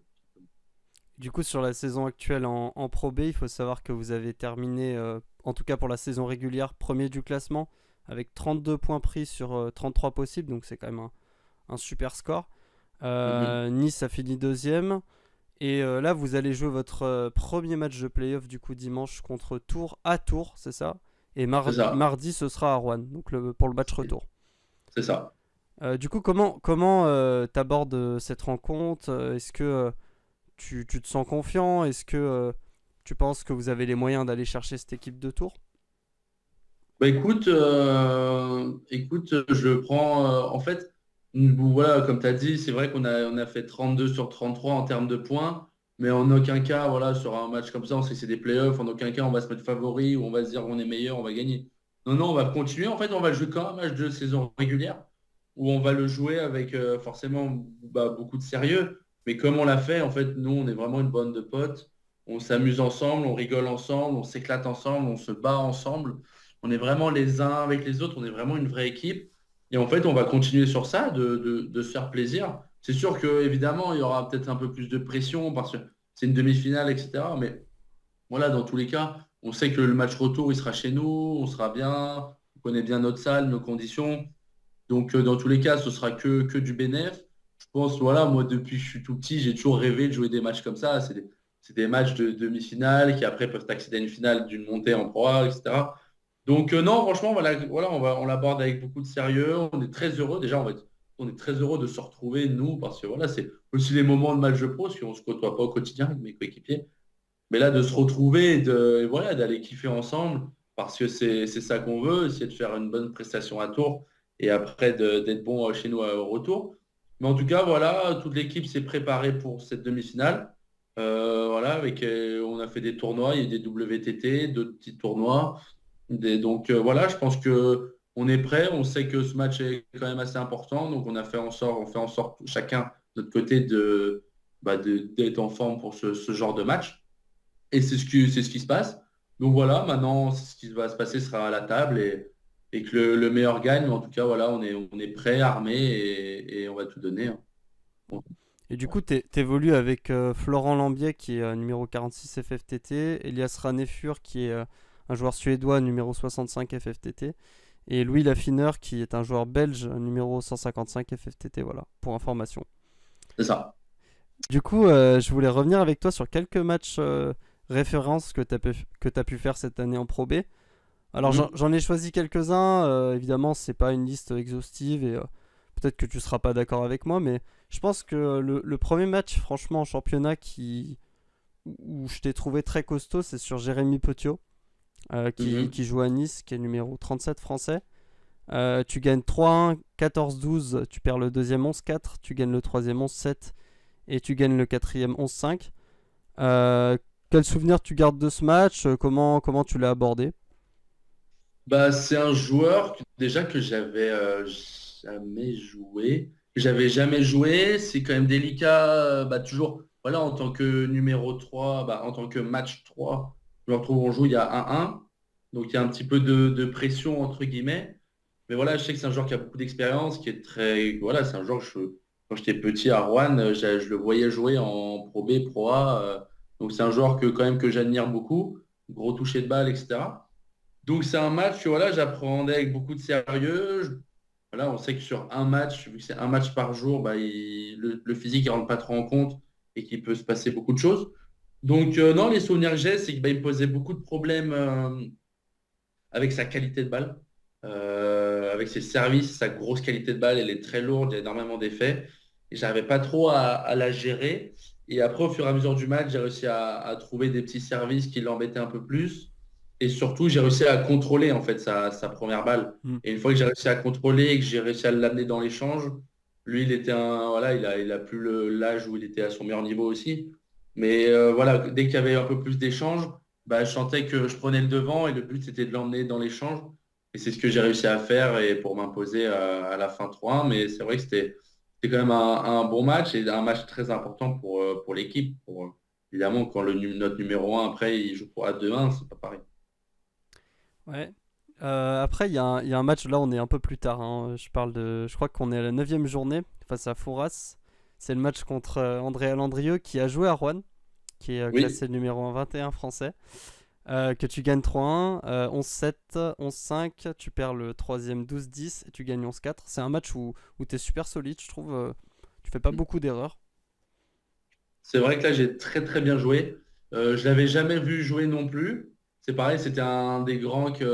A: Du coup, sur la saison actuelle en Pro B, il faut savoir que vous avez terminé, en tout cas pour la saison régulière, premier du classement, avec 32 points pris sur 33 possibles, donc c'est quand même un super score.
B: Mhm.
A: Nice a fini deuxième. Et là, vous allez jouer votre premier match de playoff du coup dimanche contre Tours à Tours, c'est ça. Et
B: C'est ça,
A: mardi, ce sera à Rouen, donc pour le match retour.
B: c'est ça.
A: Du coup, comment t'abordes cette rencontre? Est-ce que tu te sens confiant? Est-ce que tu penses que vous avez les moyens d'aller chercher cette équipe de Tours?
B: Bah écoute, je le prends. En fait, voilà, comme tu as dit, c'est vrai qu'on a fait 32 sur 33 en termes de points, mais en aucun cas, voilà, sur un match comme ça, on sait que c'est des playoffs, en aucun cas on va se mettre favori ou on va se dire on est meilleur, on va gagner. Non, non, on va continuer. En fait, on va le jouer comme un match de saison régulière où on va le jouer avec forcément bah, beaucoup de sérieux. Mais comme on l'a fait, en fait, nous, on est vraiment une bande de potes. On s'amuse ensemble, on rigole ensemble, on s'éclate ensemble, on se bat ensemble. On est vraiment les uns avec les autres, on est vraiment une vraie équipe. Et en fait, on va continuer sur ça, de se faire plaisir. C'est sûr que évidemment, il y aura peut-être un peu plus de pression parce que c'est une demi-finale, etc. Mais voilà, dans tous les cas, on sait que le match retour, il sera chez nous, on sera bien, on connaît bien notre salle, nos conditions. Donc, dans tous les cas, ce sera que du bénéf. Je pense, voilà, moi, depuis que je suis tout petit, j'ai toujours rêvé de jouer des matchs comme ça. C'est des matchs de demi-finale qui après peuvent accéder à une finale d'une montée en proie, etc. Donc, non, franchement, voilà, on l'aborde avec beaucoup de sérieux. On est très heureux. Déjà, on est très heureux de se retrouver, nous, parce que voilà, c'est aussi les moments de match de pro, parce qu'on ne se côtoie pas au quotidien avec mes coéquipiers. Mais là, de se retrouver et voilà, d'aller kiffer ensemble, parce que c'est ça qu'on veut, essayer de faire une bonne prestation à Tours et après d'être bon chez nous au retour. Mais en tout cas, voilà, toute l'équipe s'est préparée pour cette demi-finale. Voilà, on a fait des tournois, il y a eu des WTT, d'autres petits tournois. Donc voilà, je pense que on est prêt. On sait que ce match est quand même assez important, donc on fait en sorte chacun de notre côté d'être en forme pour ce genre de match. Et c'est ce qui se passe. Donc voilà, maintenant, ce qui va se passer sera à la table et que le meilleur gagne. Mais en tout cas, voilà, on est prêt, armé et on va tout donner, hein. Bon.
A: Et du coup, t'évolues avec Florent Lambier qui est numéro 46 FFTT, Elias Ranefur qui est un joueur suédois numéro 65 FFTT, et Louis Laffineur qui est un joueur belge numéro 155 FFTT, voilà, pour information.
B: C'est ça.
A: Du coup, je voulais revenir avec toi sur quelques matchs références que tu as pu faire cette année en Pro B. Alors
B: Mhm.
A: j'en ai choisi quelques-uns, évidemment c'est pas une liste exhaustive et peut-être que tu seras pas d'accord avec moi, mais je pense que le premier match franchement en championnat où je t'ai trouvé très costaud, c'est sur Jérémy Petiot,
B: Mhm.
A: qui joue à Nice, qui est numéro 37 français. Tu gagnes 3-1, 14-12, tu perds le deuxième 11-4, tu gagnes le troisième 11-7 et tu gagnes le quatrième 11-5. Euh, Quel souvenir tu gardes de ce match? Comment tu l'as abordé?
B: Bah, c'est un joueur déjà que j'avais jamais joué. J'avais jamais joué. C'est quand même délicat. Bah, toujours, voilà, en tant que numéro 3 bah, en tant que match 3 je me retrouve, on joue, il y a 1-1. Donc, il y a un petit peu de pression, entre guillemets. Mais voilà, je sais que c'est un joueur qui a beaucoup d'expérience, qui est très. Voilà, c'est un joueur quand j'étais petit à Rouen, je le voyais jouer en Pro B, Pro A. Donc, c'est un joueur quand même que j'admire beaucoup. Gros toucher de balle, etc. Donc c'est un match que voilà, j'appréhendais avec beaucoup de sérieux. Voilà, on sait que sur un match, vu que c'est un match par jour, bah, le physique ne rentre pas trop en compte et qu'il peut se passer beaucoup de choses. Donc non, les souvenirs que j'ai, c'est qu'il me posait beaucoup de problèmes avec sa qualité de balle, avec ses services, sa grosse qualité de balle, elle est très lourde, il y a énormément d'effets. Et j'arrivais pas trop à la gérer. Et après, au fur et à mesure du match, j'ai réussi à trouver des petits services qui l'embêtaient un peu plus. Et surtout, j'ai réussi à contrôler en fait sa première balle.
A: Hmm.
B: Et une fois que j'ai réussi à contrôler et que j'ai réussi à l'amener dans l'échange, lui, voilà, il a plus l'âge où il était à son meilleur niveau aussi. Mais voilà, dès qu'il y avait un peu plus d'échanges, bah, je sentais que je prenais le devant et le but c'était de l'emmener dans l'échange. Et c'est ce que j'ai réussi à faire et pour m'imposer à la fin 3-1. Mais c'est vrai que c'était quand même un bon match et un match très important pour l'équipe. Évidemment, quand notre numéro un après il joue pour à 2-1, c'est pas pareil.
A: Ouais. Après, il y a un match, là on est un peu plus tard, hein. Je crois qu'on est à la 9ème journée face à Fouras. C'est le match contre Andrea Landrieux qui a joué à Rouen, qui est
B: Oui,
A: classé numéro 21 français. Que tu gagnes 3-1, 11-7, 11-5, tu perds le troisième 12-10 et tu gagnes 11-4. C'est un match où tu es super solide, je trouve. Tu fais pas beaucoup d'erreurs.
B: c'est vrai que là j'ai très très bien joué. Je l'avais jamais vu jouer non plus. C'est pareil, c'était un des grands qui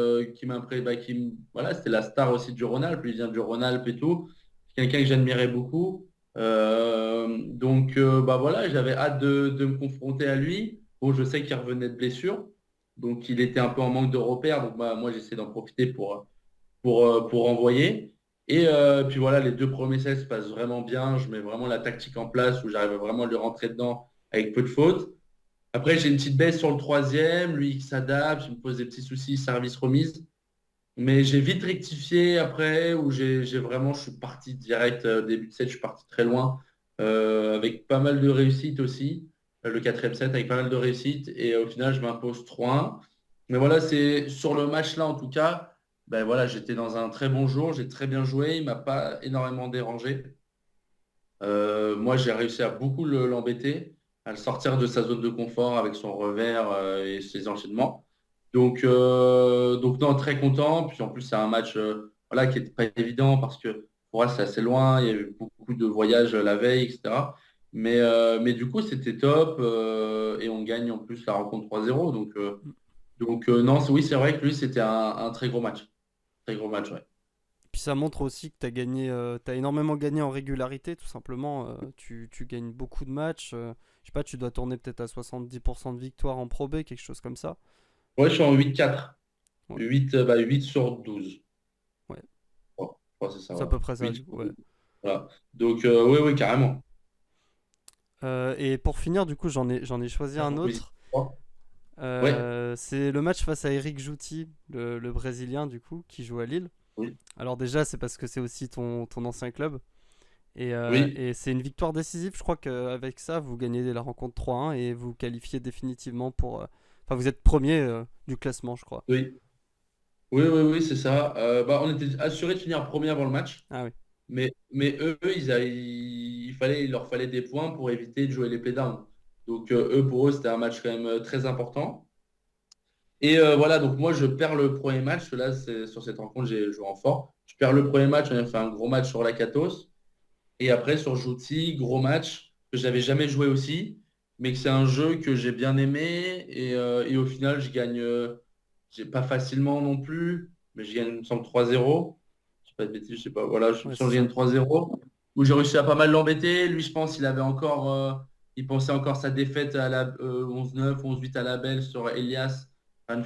B: m'impré- bah, qui m- voilà, c'était la star aussi du Rhône-Alpes. Il vient du Rhône-Alpes et tout. C'est quelqu'un que j'admirais beaucoup. Bah voilà, j'avais hâte de me confronter à lui. Bon, je sais qu'il revenait de blessure, donc il était un peu en manque de repères. Donc bah, moi j'essaie d'en profiter pour envoyer. Et puis voilà, les deux premiers sets se passent vraiment bien. Je mets vraiment la tactique en place où j'arrive vraiment à lui rentrer dedans avec peu de fautes. Après, j'ai une petite baisse sur le troisième. Lui, il s'adapte, il me pose des petits soucis, service remise. Mais j'ai vite rectifié après, où je suis parti direct, début de set, je suis parti très loin, avec pas mal de réussite aussi. Le quatrième set avec pas mal de réussite. Et au final, je m'impose 3-1. Mais voilà, c'est sur le match-là, en tout cas, ben voilà, j'étais dans un très bon jour, j'ai très bien joué, il m'a pas énormément dérangé. Moi, j'ai réussi à beaucoup l'embêter, à le sortir de sa zone de confort avec son revers et ses enchaînements. Donc non, très content. Puis en plus, c'est un match voilà, qui n'était pas évident parce que pour moi, c'est assez loin. Il y a eu beaucoup de voyages la veille, etc. Mais du coup, c'était top et on gagne en plus la rencontre 3-0. Non, oui, c'est vrai que lui, c'était un très gros match. Très gros match, ouais.
A: Puis ça montre aussi que tu as gagné, t'as énormément gagné en régularité, tout simplement. Tu gagnes beaucoup de matchs. Je sais pas, tu dois tourner peut-être à 70% de victoires en Pro B, quelque chose comme ça.
B: Ouais, je suis en 8-4.
A: Ouais,
B: 8 sur 12.
A: ouais.
B: Je crois que c'est ça,
A: C'est à
B: ouais.
A: peu près ça,
B: 8
A: du
B: sur
A: coup, ouais.
B: 12. Voilà. Oui, oui, carrément.
A: Et pour finir, du coup, j'en ai choisi
B: La
A: un
B: proposition
A: autre.
B: 3. Ouais,
A: C'est le match face à Eric Jouti, le Brésilien, du coup, qui joue à Lille.
B: oui,
A: Alors déjà, c'est parce que c'est aussi ton ancien club.
B: oui,
A: Et c'est une victoire décisive. Je crois qu'avec ça, vous gagnez la rencontre 3-1 et vous qualifiez définitivement pour... Enfin, vous êtes premier du classement, je crois.
B: oui. Oui, oui, oui, c'est ça. Bah, on était assuré de finir premier avant le match,
A: Ah oui.
B: mais eux, il leur fallait des points pour éviter de jouer les playdowns. Donc, pour eux, c'était un match quand même très important. Et voilà, donc moi, je perds le premier match. Là, sur cette rencontre, j'ai joué en fort. Je perds le premier match, on a fait un gros match sur la Catos. Et après, sur Jouti, gros match que j'avais jamais joué aussi, mais que c'est un jeu que j'ai bien aimé. Et au final, je gagne, j'ai pas facilement non plus, mais je gagne, il me semble, 3-0. Je sais pas de bêtises, je sais pas. Voilà, je me
A: Ouais,
B: sens
A: c'est
B: que je gagne
A: ça.
B: 3-0. Où j'ai réussi à pas mal l'embêter. Lui, je pense, il pensait encore sa défaite à la 11-9, 11-8 à la belle sur Elias, Van
A: Mm.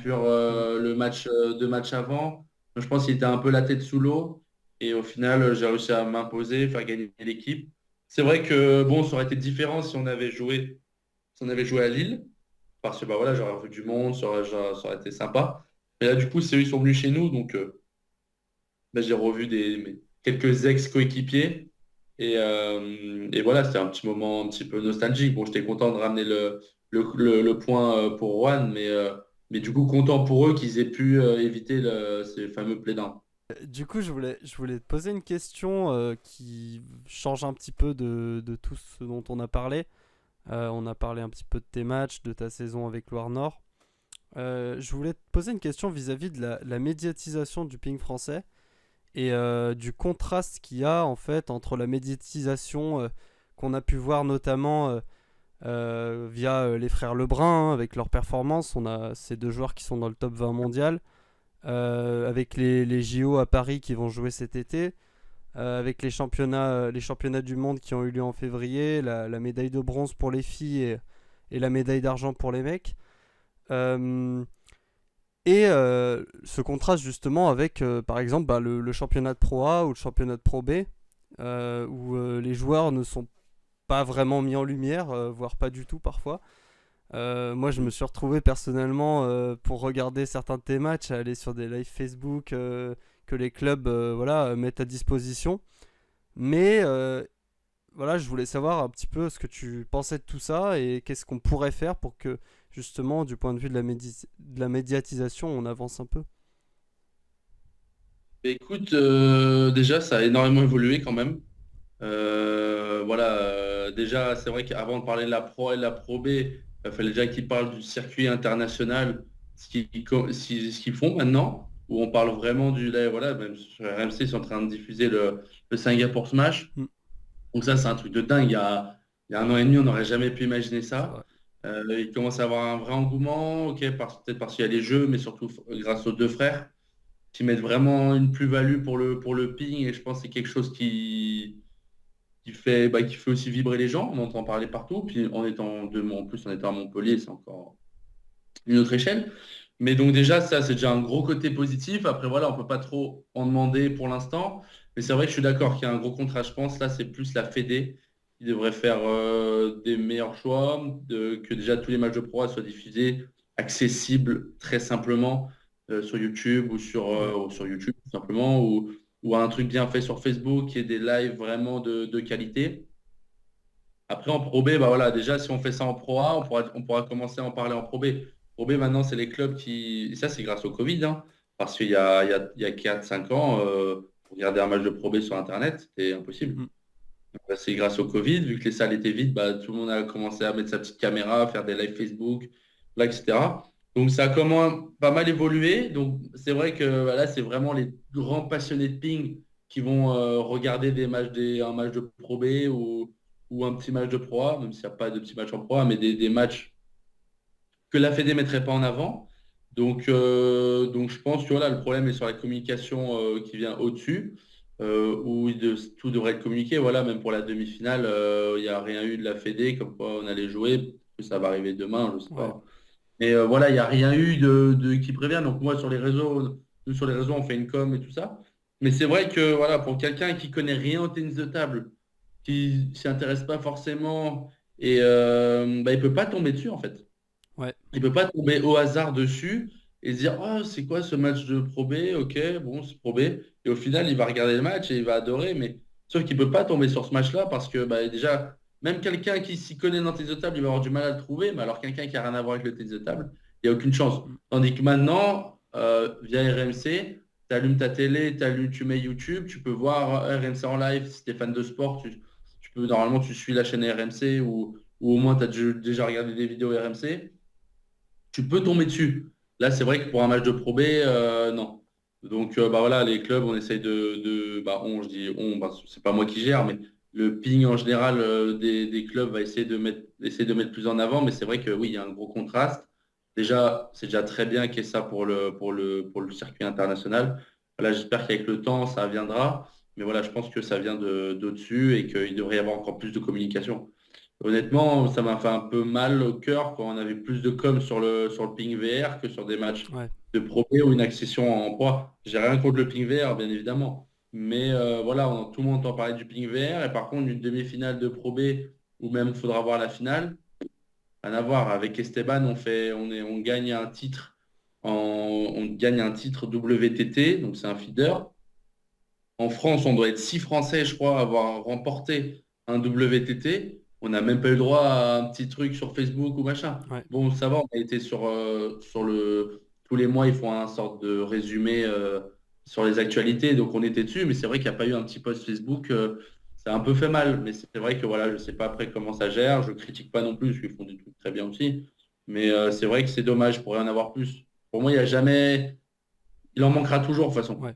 B: le match, deux matchs avant. Je pense qu'il était un peu la tête sous l'eau. Et au final, j'ai réussi à m'imposer, faire gagner l'équipe. C'est vrai que bon, ça aurait été différent si on avait joué à Lille, parce que bah voilà, j'aurais vu du monde, ça aurait été sympa. Mais là, du coup, c'est eux qui sont venus chez nous, donc bah, j'ai revu quelques ex-coéquipiers. Et voilà, c'était un petit moment un petit peu nostalgique. Bon, j'étais content de ramener le point pour Juan, mais du coup, content pour eux qu'ils aient pu éviter ces fameux playdowns.
A: Du coup, je voulais te poser une question qui change un petit peu de tout ce dont on a parlé. On a parlé un petit peu de tes matchs, de ta saison avec Loire Nord. Je voulais te poser une question vis-à-vis de la médiatisation du ping français et du contraste qu'il y a en fait entre la médiatisation qu'on a pu voir notamment via les frères Lebrun, hein, avec leurs performances. On a ces deux joueurs qui sont dans le top 20 mondial, avec les JO à Paris qui vont jouer cet été, avec les championnats du monde qui ont eu lieu en février, la médaille de bronze pour les filles et la médaille d'argent pour les mecs. Euh, Ce contraste justement avec, par exemple, bah, le championnat de Pro A ou le championnat de Pro B, où les joueurs ne sont pas vraiment mis en lumière, voire pas du tout parfois. Moi, je me suis retrouvé personnellement pour regarder certains de tes matchs, à aller sur des lives Facebook que les clubs voilà, mettent à disposition. Mais voilà, je voulais savoir un petit peu ce que tu pensais de tout ça et qu'est-ce qu'on pourrait faire pour que, justement, du point de vue de la médiatisation, on avance un peu.
B: Écoute, déjà, ça a énormément évolué quand même. Voilà, déjà, c'est vrai qu'avant de parler de la Pro A et de la Pro B, il fallait déjà qu'ils parlent du circuit international, ce qu'ils font maintenant, où on parle vraiment là, voilà, même sur RMC, ils sont en train de diffuser le Singapour Smash.
A: Mm,
B: Donc ça, c'est un truc de dingue. Il y a 1 an et demi, on n'aurait jamais pu imaginer
A: c'est vrai.
B: ça. Il commence à avoir un vrai engouement, ok, peut-être parce qu'il y a les jeux, mais surtout grâce aux deux frères qui mettent vraiment une plus-value pour le ping. Et je pense que c'est quelque chose qui fait aussi vibrer les gens. On entend parler partout. Puis en plus, en étant à Montpellier, c'est encore une autre échelle. Mais donc déjà, ça, c'est déjà un gros côté positif. Après, voilà, on peut pas trop en demander pour l'instant. Mais c'est vrai que je suis d'accord qu'il y a un gros contrat. Je pense là, c'est plus la Fédé qui devrait faire des meilleurs choix, que déjà tous les matchs de Pro A soient diffusés, accessibles très simplement sur YouTube
A: Ouais.
B: ou sur YouTube tout simplement, ou un truc bien fait sur Facebook et des lives vraiment de qualité. Après, en Pro B, bah voilà, déjà, si on fait ça en Pro A, on pourra commencer à en parler en Pro B. Pro B, maintenant, c'est les clubs qui. Et ça, c'est grâce au Covid, hein, parce qu'il y a 4-5 ans, regarder un match de Pro B sur Internet, c'était impossible.
A: Mm.
B: Bah, c'est grâce au Covid, vu que les salles étaient vides, bah, tout le monde a commencé à mettre sa petite caméra, faire des lives Facebook, là, etc. Donc, ça a pas mal évolué. Donc, c'est vrai que bah, là, c'est vraiment les grands passionnés de ping qui vont regarder un match de Pro B ou un petit match de Pro A, même s'il n'y a pas de petit match en Pro A, mais des matchs que la Fédé ne mettrait pas en avant. Donc je pense que voilà, le problème est sur la communication qui vient au-dessus, tout devrait être communiqué. Voilà, même pour la demi-finale, il n'y a rien eu de la Fédé, comme quoi on allait jouer. Ça va arriver demain, je ne sais
A: Ouais.
B: pas. Mais voilà, il n'y a rien eu qui prévient. Donc moi, nous, sur les réseaux, on fait une com et tout ça. Mais c'est vrai que voilà, pour quelqu'un qui connaît rien au tennis de table, qui ne s'y intéresse pas forcément, et bah, il ne peut pas tomber dessus, en fait.
A: Ouais.
B: Il peut pas tomber au hasard dessus et se dire, oh, c'est quoi ce match de Pro B? Ok, bon, c'est Pro B. Et au final, il va regarder le match et il va adorer. Mais sauf qu'il peut pas tomber sur ce match-là parce que bah, déjà, même quelqu'un qui s'y connaît dans le tennis de table, il va avoir du mal à le trouver. Mais alors quelqu'un qui a rien à voir avec le tennis de table, il n'y a aucune chance.
A: Mm.
B: Tandis que maintenant, via RMC, tu allumes ta télé, tu mets YouTube, tu peux voir RMC en live. Si tu es fan de sport, normalement, tu suis la chaîne RMC ou au moins tu as déjà regardé des vidéos RMC, tu peux tomber dessus. Là, c'est vrai que pour un match de Pro B, non. Donc, bah voilà, les clubs, on essaye je dis on, bah, c'est pas moi qui gère, mais le ping en général des clubs va essayer de mettre plus en avant. Mais c'est vrai que oui, il y a un gros contraste. Déjà, c'est déjà très bien qu'il y ait ça pour le circuit international. Voilà, j'espère qu'avec le temps, ça viendra. Mais voilà, je pense que ça vient d'au-dessus et qu'il devrait y avoir encore plus de communication. Honnêtement, ça m'a fait un peu mal au cœur quand on avait plus de com sur le ping VR que sur des matchs
A: Ouais.
B: de Pro B ou une accession en poids. J'ai rien contre le ping VR, bien évidemment. Mais voilà, tout le monde entend parler du ping VR. Et par contre, une demi-finale de Pro B, ou même il faudra voir la finale, rien à voir. Avec Esteban, on gagne un titre on gagne un titre WTT, donc c'est un feeder. En France, on doit être 6 Français, je crois, à avoir remporté un WTT. On n'a même pas eu le droit à un petit truc sur Facebook ou machin.
A: Ouais.
B: Bon, ça va, on a été sur le. Tous les mois, ils font un sorte de résumé sur les actualités, donc on était dessus, mais c'est vrai qu'il n'y a pas eu un petit post Facebook. Ça a un peu fait mal, mais c'est vrai que voilà, je ne sais pas après comment ça gère. Je ne critique pas non plus, parce qu'ils font des trucs très bien aussi. Mais c'est vrai que c'est dommage, pour en avoir plus. Pour moi, il n'y a jamais. Il en manquera toujours, de toute façon.
A: Ouais.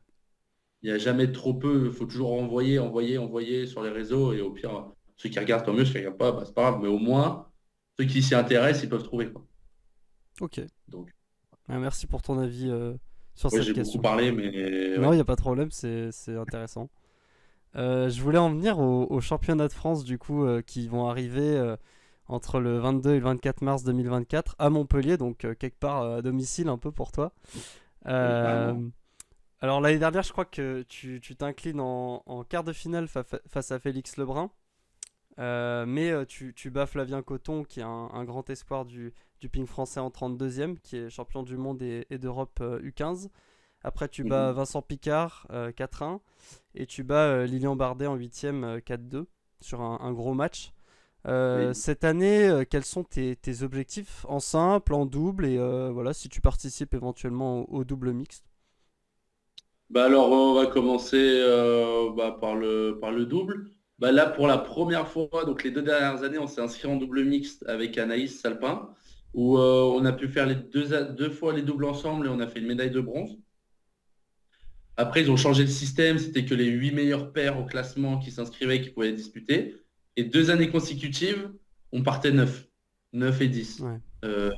B: Il n'y a jamais trop peu. Il faut toujours envoyer, envoyer, envoyer sur les réseaux. Et au pire, ceux qui regardent, tant mieux. Ceux qui ne regardent pas, bah, c'est pas grave. Mais au moins, ceux qui s'y intéressent, ils peuvent trouver, quoi.
A: Ok.
B: Donc,
A: Merci pour ton avis sur
B: ouais,
A: cette
B: j'ai beaucoup
A: question.
B: parlé, mais
A: Non, il
B: ouais.
A: n'y a pas de problème, c'est intéressant. Je voulais en venir au championnat de France, du coup, qui vont arriver entre le 22 et le 24 mars 2024 à Montpellier, donc quelque part à domicile un peu pour toi.
B: Oui,
A: Euh,
B: carrément.
A: alors l'année dernière, je crois que tu t'inclines en quart de finale face à Félix Lebrun. Mais tu bats Flavien Coton, qui est un grand espoir du ping français en 32e, qui est champion du monde et d'Europe U15. Après, tu bats
B: Mhm.
A: Vincent Picard 4-1 et tu bats Lilian Bardet en 8e 4-2 sur un gros match.
B: Oui.
A: Cette année, quels sont tes objectifs en simple, en double et voilà, si tu participes éventuellement au double mixte?
B: Bah alors, on va commencer par le double. Bah là, pour la première fois, donc les 2 dernières années, on s'est inscrit en double mixte avec Anaïs Salpin, où on a pu faire les deux fois les doubles ensemble et on a fait une médaille de bronze. Après, ils ont changé le système, c'était que les 8 meilleures paires au classement qui s'inscrivaient qui pouvaient disputer. Et 2 années consécutives, on partait 9, 9 et 10.
A: Ouais.
B: Euh,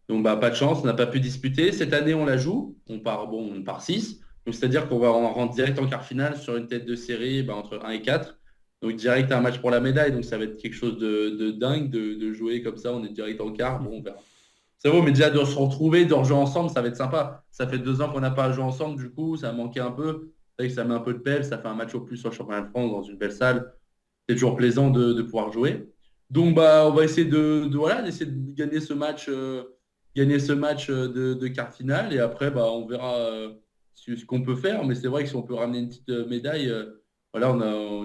B: donc bah, pas de chance, on n'a pas pu disputer. Cette année, on la joue, on part 6. Donc c'est-à-dire on rentre direct en quart finale sur une tête de série bah, entre 1 et 4. Donc direct à un match pour la médaille, donc ça va être quelque chose de dingue de jouer comme ça, on est direct en quart, bon, on verra. Ça vaut, mais déjà de se retrouver, de rejouer ensemble, ça va être sympa. Ça fait 2 ans qu'on n'a pas joué ensemble, du coup, ça a manqué un peu. C'est vrai que ça met un peu de pep, ça fait un match au plus sur le championnat de France dans une belle salle. C'est toujours plaisant de pouvoir jouer. Donc, bah, on va essayer voilà, d'essayer de gagner ce match de quart finale. Et après, bah, on verra ce qu'on peut faire. Mais c'est vrai que si on peut ramener une petite médaille, voilà,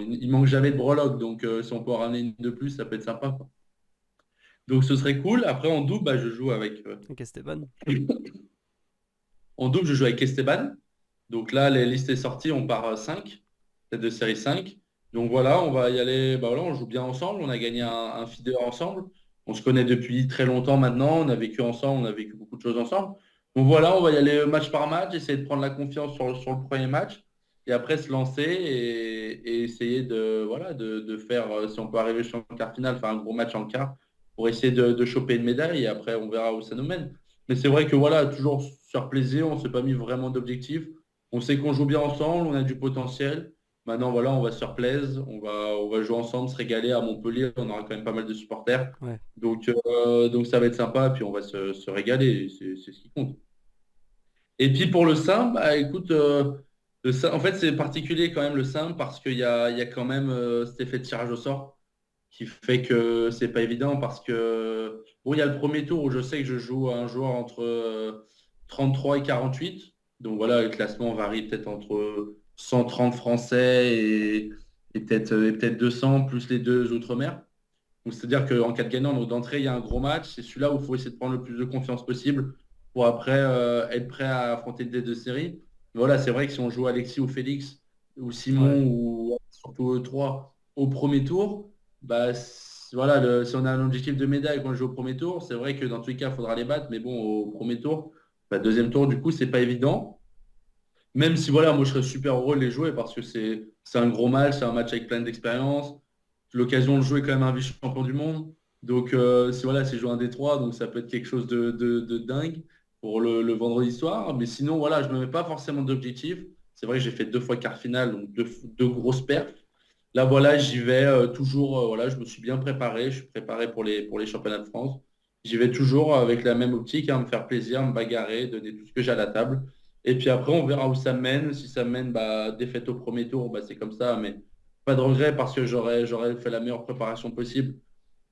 B: il manque jamais de breloque. Donc, si on peut en ramener une de plus, ça peut être sympa, quoi. Donc, ce serait cool. Après, en double, bah, je joue avec.
A: Ok, Esteban.
B: En double, je joue avec Esteban. Donc là, les listes est sortie, on part 5, tête de série 5. Donc voilà, on va y aller. Bah voilà, on joue bien ensemble. On a gagné un feeder ensemble. On se connaît depuis très longtemps maintenant. On a vécu ensemble, on a vécu beaucoup de choses ensemble. Donc voilà, on va y aller match par match, essayer de prendre la confiance sur le premier match et après se lancer et essayer voilà, de faire, si on peut arriver sur le quart final, faire un gros match en quart pour essayer de choper une médaille et après on verra où ça nous mène. Mais c'est vrai que voilà, toujours se faire plaisir, on ne s'est pas mis vraiment d'objectifs. On sait qu'on joue bien ensemble, on a du potentiel. Maintenant, voilà, on va se faire plaisir, on va jouer ensemble, se régaler à Montpellier. On aura quand même pas mal de supporters.
A: Ouais.
B: Donc ça va être sympa, puis on va se régaler. C'est ce qui compte. Et puis pour le simple, bah, écoute, en fait, c'est particulier quand même le simple parce qu'il y a quand même cet effet de tirage au sort qui fait que c'est pas évident parce que bon, il y a le premier tour où je sais que je joue à un joueur entre 33 et 48. Donc voilà, le classement varie peut-être entre 130 Français et peut-être 200 plus les deux Outre-mer. Donc c'est-à-dire qu'en cas de gagnant, donc d'entrée, il y a un gros match. C'est celui-là où il faut essayer de prendre le plus de confiance possible pour après être prêt à affronter des deux séries. Voilà, c'est vrai que si on joue Alexis ou Félix ou
A: Ouais.
B: Simon ou surtout eux trois au premier tour, bah, voilà, si on a un objectif de médaille qu'on joue au premier tour, c'est vrai que dans tous les cas, il faudra les battre. Mais bon, au premier tour, bah, deuxième tour, du coup, c'est pas évident. Même si voilà, moi je serais super heureux de les jouer parce que c'est un gros match, c'est un match avec plein d'expérience. L'occasion de jouer quand même un vice-champion du monde. Donc si voilà, c'est jouer un des trois, donc ça peut être quelque chose de dingue pour le vendredi soir. Mais sinon, voilà, je ne me mets pas forcément d'objectif. C'est vrai que j'ai fait 2 fois quart finale, donc deux grosses perfs. Là, voilà, j'y vais toujours, voilà, je me suis bien préparé, je suis préparé pour les championnats de France. J'y vais toujours avec la même optique, hein, me faire plaisir, me bagarrer, donner tout ce que j'ai à la table. Et puis après, on verra où ça me mène. Si ça me mène, bah, défaite au premier tour, bah, c'est comme ça, mais pas de regret parce que j'aurais fait la meilleure préparation possible.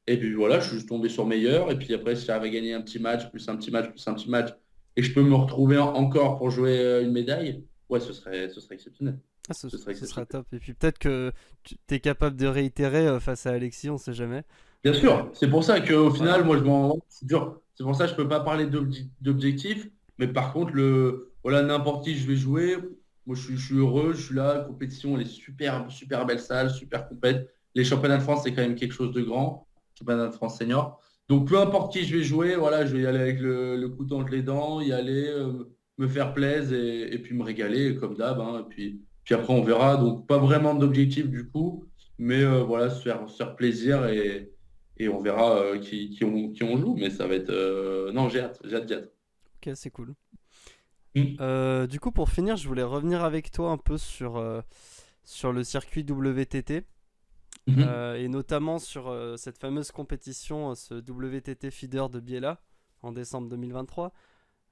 B: Et puis voilà, je suis juste tombé sur meilleur. Et puis après, si j'avais gagné un petit match, plus un petit match, plus un petit match, et je peux me retrouver encore pour jouer une médaille, ouais, ce serait exceptionnel.
A: Ah, ce,
B: Ce serait
A: ce sera
B: exceptionnel.
A: top. Et puis peut-être que tu es capable de réitérer face à Alexis, on sait jamais.
B: Bien sûr, c'est pour ça qu'au
A: Voilà.
B: final, moi, c'est dur. C'est pour ça que je peux pas parler d'objectifs, mais par contre, voilà, n'importe qui je vais jouer, moi, je suis heureux, je suis là, la compétition, elle est super, super belle salle, super complète. Les championnats de France, c'est quand même quelque chose de grand, championnat de France senior. Donc, peu importe qui je vais jouer, voilà, je vais y aller avec le couteau entre les dents, y aller, me faire plaisir et puis me régaler comme d'hab, hein. Et puis après, on verra. Donc, pas vraiment d'objectif du coup, mais voilà, se faire plaisir et on verra qui on joue. Mais ça va être. Non, j'ai hâte, j'ai hâte.
A: Ok, c'est cool.
B: Mm.
A: Du coup, pour finir, je voulais revenir avec toi un peu sur le circuit WTT.
B: Mhm.
A: Et notamment sur cette fameuse compétition, ce WTT Feeder de Biella en décembre 2023.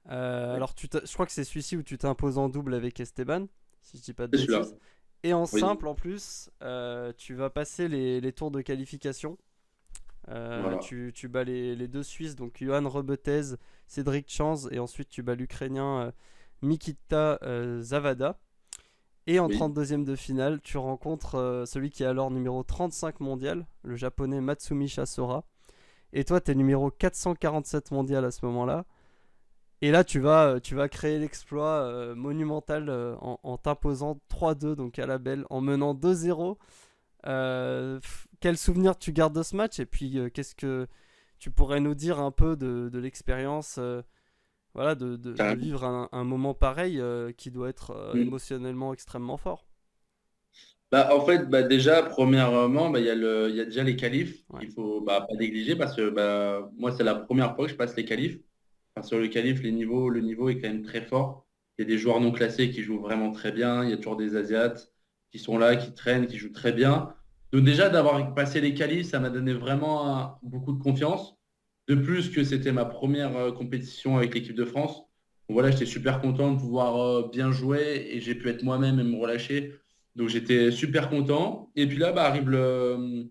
B: Ouais,
A: Alors, je crois que c'est celui-ci où tu t'imposes en double avec Esteban, si je dis pas de
B: c'est celui-là.
A: bêtises. Et en
B: Oui.
A: simple, en plus, tu vas passer les tours de qualification.
B: Voilà.
A: Tu bats les deux Suisses, donc Johan Rebetez, Cédric Chanz, et ensuite tu bats l'Ukrainien Mikita Zavada. Et en
B: Oui.
A: 32e de finale, tu rencontres celui qui est alors numéro 35 mondial, le japonais Matsumisha Sora. Et toi, tu es numéro 447 mondial à ce moment-là. Et là, tu vas créer l'exploit monumental en t'imposant 3-2 donc à la belle, en menant 2-0. Quel souvenir tu gardes de ce match? Et puis, qu'est-ce que tu pourrais nous dire un peu de l'expérience voilà, de
B: Carrément.
A: vivre un moment pareil qui doit être
B: Mm.
A: émotionnellement extrêmement fort.
B: Bah, en fait, bah, déjà, premièrement, bah, il y a déjà les qualifs
A: Ouais.
B: qu'il faut pas négliger parce que bah, moi, c'est la première fois que je passe les qualifs. Enfin, sur le qualif, le niveau est quand même très fort. Il y a des joueurs non classés qui jouent vraiment très bien. Il y a toujours des Asiates qui sont là, qui traînent, qui jouent très bien. Donc déjà, d'avoir passé les qualifs, ça m'a donné vraiment beaucoup de confiance. De plus que c'était ma première compétition avec l'équipe de France. Donc voilà, j'étais super content de pouvoir bien jouer et j'ai pu être moi-même et me relâcher. Donc j'étais super content. Et puis là, bah, arrive le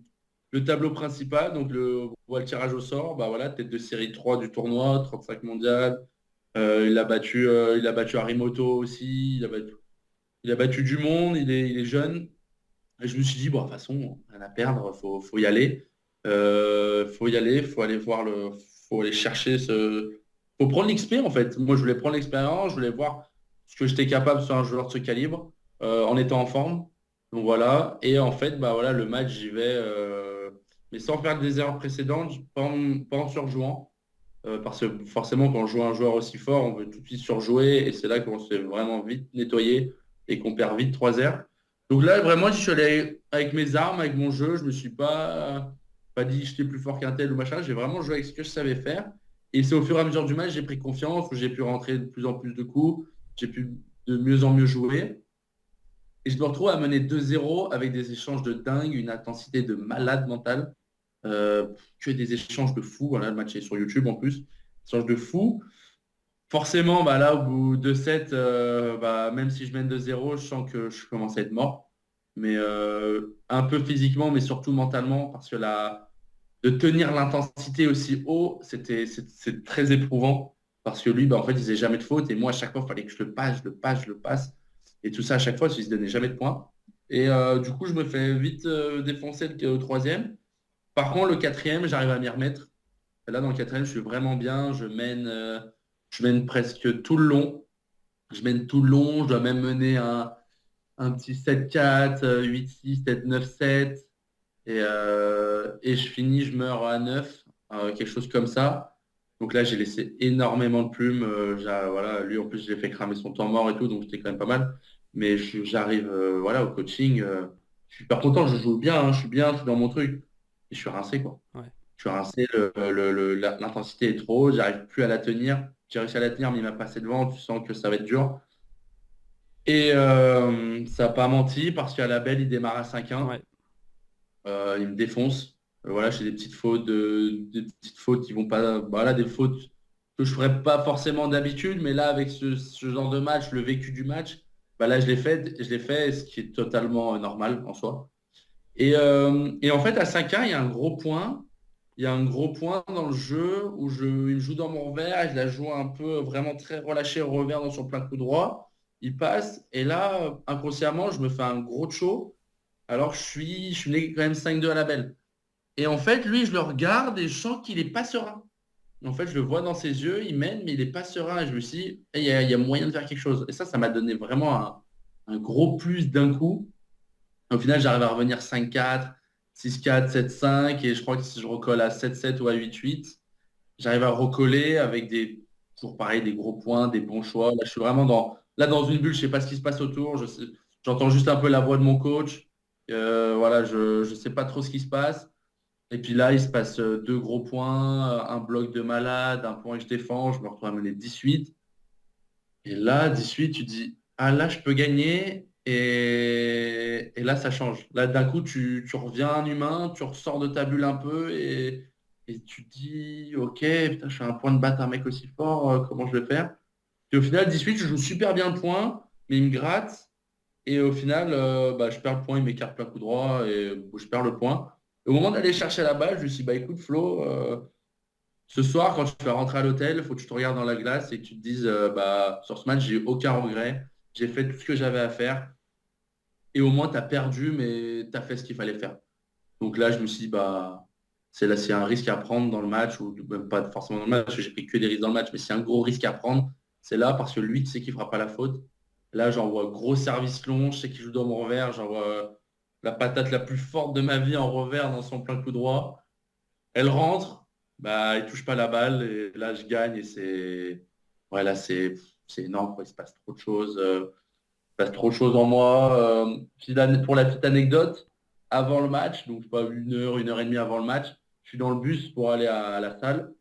B: tableau principal, donc on voit le tirage au sort. Bah, voilà, tête de série 3 du tournoi, 35 mondial. Il a battu Harimoto aussi. Il a battu du monde. Il est jeune. Et je me suis dit, bon, de toute façon, rien à perdre, faut y aller. Faut y aller, faut aller chercher faut prendre l'XP en fait. Moi, je voulais prendre l'expérience, je voulais voir ce que j'étais capable sur un joueur de ce calibre en étant en forme. Donc voilà. Et en fait, bah voilà, le match, j'y vais, mais sans faire des erreurs précédentes, pas en surjouant. Parce que forcément, quand on joue un joueur aussi fort, on veut tout de suite surjouer et c'est là qu'on se fait vraiment vite nettoyer et qu'on perd vite 3-0. Donc là, vraiment, je suis allé avec mes armes, avec mon jeu. Je me suis pas dit j'étais plus fort qu'un tel ou machin. J'ai vraiment joué avec ce que je savais faire. Et c'est au fur et à mesure du match, j'ai pris confiance, où j'ai pu rentrer de plus en plus de coups, j'ai pu de mieux en mieux jouer. Et je me retrouve à mener 2-0 avec des échanges de dingue, une intensité de malade mentale. Euh, que des échanges de fou. Voilà, le match est sur YouTube en plus. Échanges de fou. Forcément, bah là, au bout de 7, bah, même si je mène 2-0, je sens que je commence à être mort. Mais un peu physiquement, mais surtout mentalement, parce que de tenir l'intensité aussi haut, c'est très éprouvant. Parce que lui, bah, en fait, il faisait jamais de faute. Et moi, à chaque fois, il fallait que je le passe, je le passe, je le passe. Et tout ça, à chaque fois, il ne se donnait jamais de points. Et du coup, je me fais vite défoncer au troisième. Par contre, le quatrième, j'arrive à m'y remettre. Et là, dans le quatrième, je suis vraiment bien. Je mène presque tout le long. Je mène tout le long. Je dois même mener un petit 7-4, 8-6, 7-9-7. Et je finis, je meurs à 9, quelque chose comme ça. Donc là, j'ai laissé énormément de plumes. Voilà, lui, en plus, j'ai fait cramer son temps mort et tout, donc c'était quand même pas mal. Mais j'arrive voilà, au coaching. Je suis super content, je joue bien, hein, je suis bien, je suis dans mon truc. Et je suis rincé, quoi.
A: Ouais.
B: Je suis rincé, l'intensité est trop haute, j'arrive plus à la tenir. J'ai réussi à la tenir, mais il m'a passé devant, tu sens que ça va être dur. Et ça n'a pas menti parce qu'à la belle, il démarre à 5-1.
A: Ouais.
B: Il me défonce. Voilà, j'ai des petites fautes qui vont pas. Voilà, des fautes que je ferais pas forcément d'habitude, mais là, avec ce genre de match, le vécu du match, bah là, je l'ai fait, ce qui est totalement normal en soi. Et en fait, à 5-1, il y a un gros point. Il y a un gros point dans le jeu où il me joue dans mon revers et je la joue un peu vraiment très relâché au revers dans son plein coup droit. Il passe et là, inconsciemment, je me fais un gros show alors que je suis né quand même 5-2 à la belle. Et en fait, lui, je le regarde et je sens qu'il est pas serein. En fait, je le vois dans ses yeux, il mène, mais il est pas serein. Et je me suis dit, eh, il y a moyen de faire quelque chose. Et ça m'a donné vraiment un gros plus d'un coup. Au final, j'arrive à revenir 5-4, 6-4, 7-5. Et je crois que si je recolle à 7-7 ou à 8-8, j'arrive à recoller avec toujours pareil, des gros points, des bons choix. Là, je suis vraiment dans une bulle. Je sais pas ce qui se passe autour. J'entends juste un peu la voix de mon coach. Voilà, je sais pas trop ce qui se passe. Et puis là, il se passe deux gros points, un bloc de malade, un point que je défends. Je me retrouve à mener 18. Et là, 18, tu dis, ah là, je peux gagner. Et là, ça change. Là, d'un coup, tu reviens un humain, tu ressors de ta bulle un peu et tu te dis, ok, putain, je suis à un point de battre un mec aussi fort, comment je vais faire? Et au final, 18, je joue super bien le point, mais il me gratte. Et au final, bah, je perds le point, il m'écarte plein coup droit et je perds le point. Et au moment d'aller chercher la balle, je me suis dit, bah écoute Flo, ce soir, quand tu vas rentrer à l'hôtel, il faut que tu te regardes dans la glace et que tu te dises, bah, sur ce match, j'ai eu aucun regret. J'ai fait tout ce que j'avais à faire. Et au moins, tu as perdu, mais tu as fait ce qu'il fallait faire. Donc là, je me suis dit, bah, c'est un risque à prendre dans le match, ou même pas forcément dans le match, parce que j'ai pris que des risques dans le match, mais c'est un gros risque à prendre. C'est là parce que lui, tu sais qu'il ne fera pas la faute. Là, j'envoie gros service long, je sais qu'il joue dans mon revers, j'envoie la patate la plus forte de ma vie en revers dans son plein coup droit. Elle rentre, bah, il touche pas la balle, et là, je gagne, et voilà, c'est énorme, quoi. Il se passe trop de choses. Il se passe trop de choses en moi. Pour la petite anecdote, avant le match, donc pas une heure et demie avant le match, je suis dans le bus pour aller à la salle.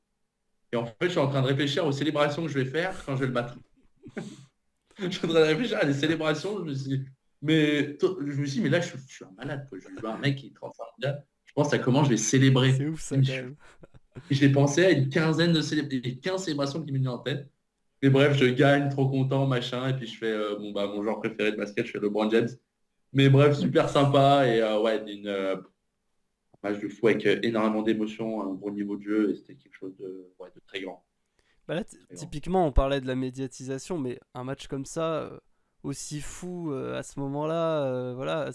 B: Et en fait, je suis en train de réfléchir aux célébrations que je vais faire quand je vais le battre. Je suis en train de réfléchir à des célébrations. Je me suis dit, mais là, je suis un malade, quoi. Je vois un mec qui est 35 mondial. Je pense à comment je vais
A: C'est
B: célébrer.
A: ouf ça
B: Et
A: quand même.
B: j'ai pensé à une quinzaine de célébrations, 15 célébrations qui me viennent en tête. Mais bref, je gagne, trop content, machin. Et puis je fais mon joueur préféré de basket, je fais LeBron James. Mais bref, super sympa et ouais, un match de fou avec énormément d'émotions, un gros niveau de jeu et c'était quelque chose ouais, de très grand.
A: Bah là,
B: Très grand.
A: typiquement, on parlait de la médiatisation, mais un match comme ça, aussi fou à ce moment-là, voilà,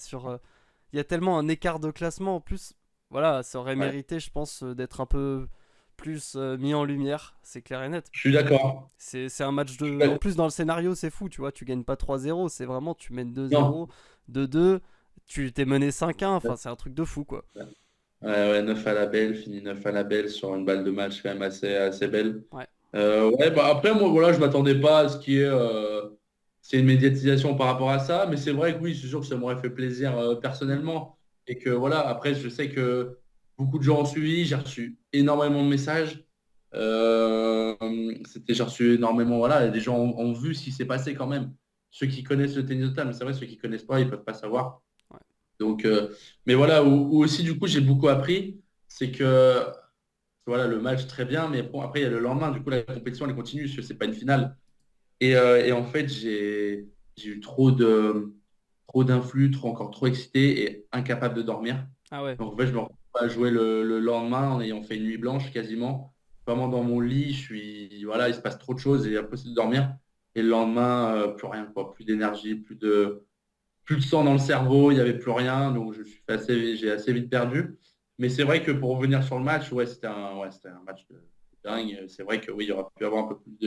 A: il y a tellement un écart de classement en plus, voilà, ça aurait
B: Ouais,
A: mérité, je pense, d'être un peu plus mis en lumière, c'est clair et net.
B: je suis d'accord.
A: C'est un match
B: Je suis
A: de. En
B: d'accord.
A: plus, dans le scénario, c'est fou, tu vois, tu gagnes pas 3-0, c'est vraiment, tu mènes
B: Non.
A: 2-0, 2-2, tu t'es mené 5-1, enfin, c'est un truc de fou, quoi.
B: Ouais, ouais, 9 à la belle, fini 9 à la belle sur une balle de match quand même assez belle.
A: Ouais,
B: Ouais, bah après, moi, voilà, je m'attendais pas à ce qui est. C'est une médiatisation par rapport à ça, mais c'est vrai que oui, c'est sûr que ça m'aurait fait plaisir personnellement. Et que voilà, après, je sais que beaucoup de gens ont suivi, j'ai reçu énormément de messages. J'ai reçu énormément, voilà, des gens ont vu ce qui s'est passé quand même. Ceux qui connaissent le tennis de table, mais c'est vrai, ceux qui connaissent pas, ils peuvent pas savoir.
A: ouais.
B: Donc, mais voilà, où aussi, du coup, j'ai beaucoup appris, c'est que voilà, le match très bien, mais bon, après, il y a le lendemain, du coup, la compétition, elle continue, parce que c'est pas une finale. Et en fait, j'ai eu trop d'influx, encore trop excité et incapable de dormir.
A: Ah ouais,
B: Donc, en fait, je me retrouve à jouer le lendemain en ayant fait une nuit blanche quasiment. Vraiment dans mon lit, voilà, il se passe trop de choses et impossible de dormir. Et le lendemain, plus rien, quoi. Plus d'énergie, plus de sang dans le cerveau, il n'y avait plus rien. Donc, j'ai assez vite perdu. Mais c'est vrai que pour revenir sur le match, ouais, c'était un match de dingue. C'est vrai que oui, il y aurait pu avoir un peu plus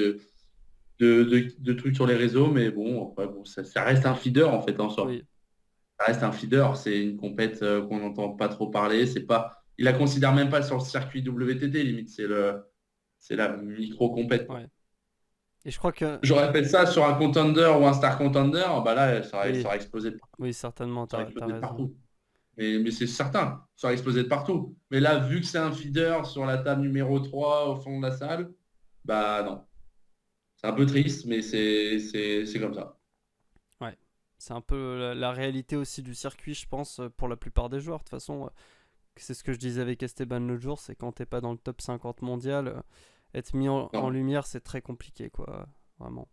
B: de trucs sur les réseaux, mais bon, après, bon ça reste un feeder en fait en soi.
A: oui.
B: Ça reste un feeder, c'est une compète qu'on n'entend pas trop parler. C'est pas, il la considère même pas sur le circuit WTT, limite, c'est la micro-compète, quoi.
A: Ouais. Et je crois que.
B: J'aurais fait ça sur un contender ou un star contender, bah là, ça
A: Oui,
B: aurait explosé,
A: oui, certainement,
B: ça aurait
A: t'as
B: explosé de
A: raison.
B: partout. Mais c'est certain, ça aurait explosé de partout. Mais là, vu que c'est un feeder sur la table numéro 3 au fond de la salle, bah non. C'est un peu triste, mais c'est comme ça.
A: Ouais. C'est un peu la réalité aussi du circuit, je pense, pour la plupart des joueurs. De toute façon, c'est ce que je disais avec Esteban l'autre jour, c'est quand t'es pas dans le top 50 mondial, être mis en
B: Non.
A: lumière, c'est très compliqué, quoi. Vraiment.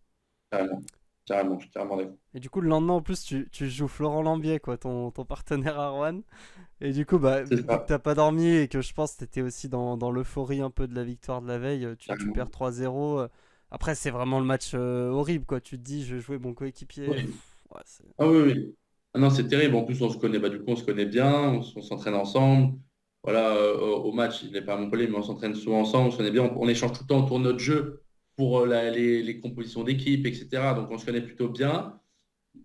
B: Carrément, carrément, je suis carrément d'accord.
A: Et du coup, le lendemain, en plus, tu joues Florent Lambier, quoi, ton partenaire Arwan. Et du coup, bah,
B: C'est
A: vu que
B: ça,
A: t'as pas dormi et que je pense que t'étais aussi dans l'euphorie un peu de la victoire de la veille, tu
B: carrément.
A: perds 3-0. Après, c'est vraiment le match horrible, quoi. Tu te dis, je vais jouer mon coéquipier.
B: Oui.
A: Pff, ouais,
B: Ah oui, oui. Ah non, c'est terrible. En plus, on se connaît, bah, du coup, on se connaît bien, on s'entraîne ensemble. Voilà, au match, il n'est pas à Montpellier, mais on s'entraîne souvent ensemble, on se connaît bien, on échange tout le temps autour de notre jeu pour les compositions d'équipe, etc. Donc, on se connaît plutôt bien.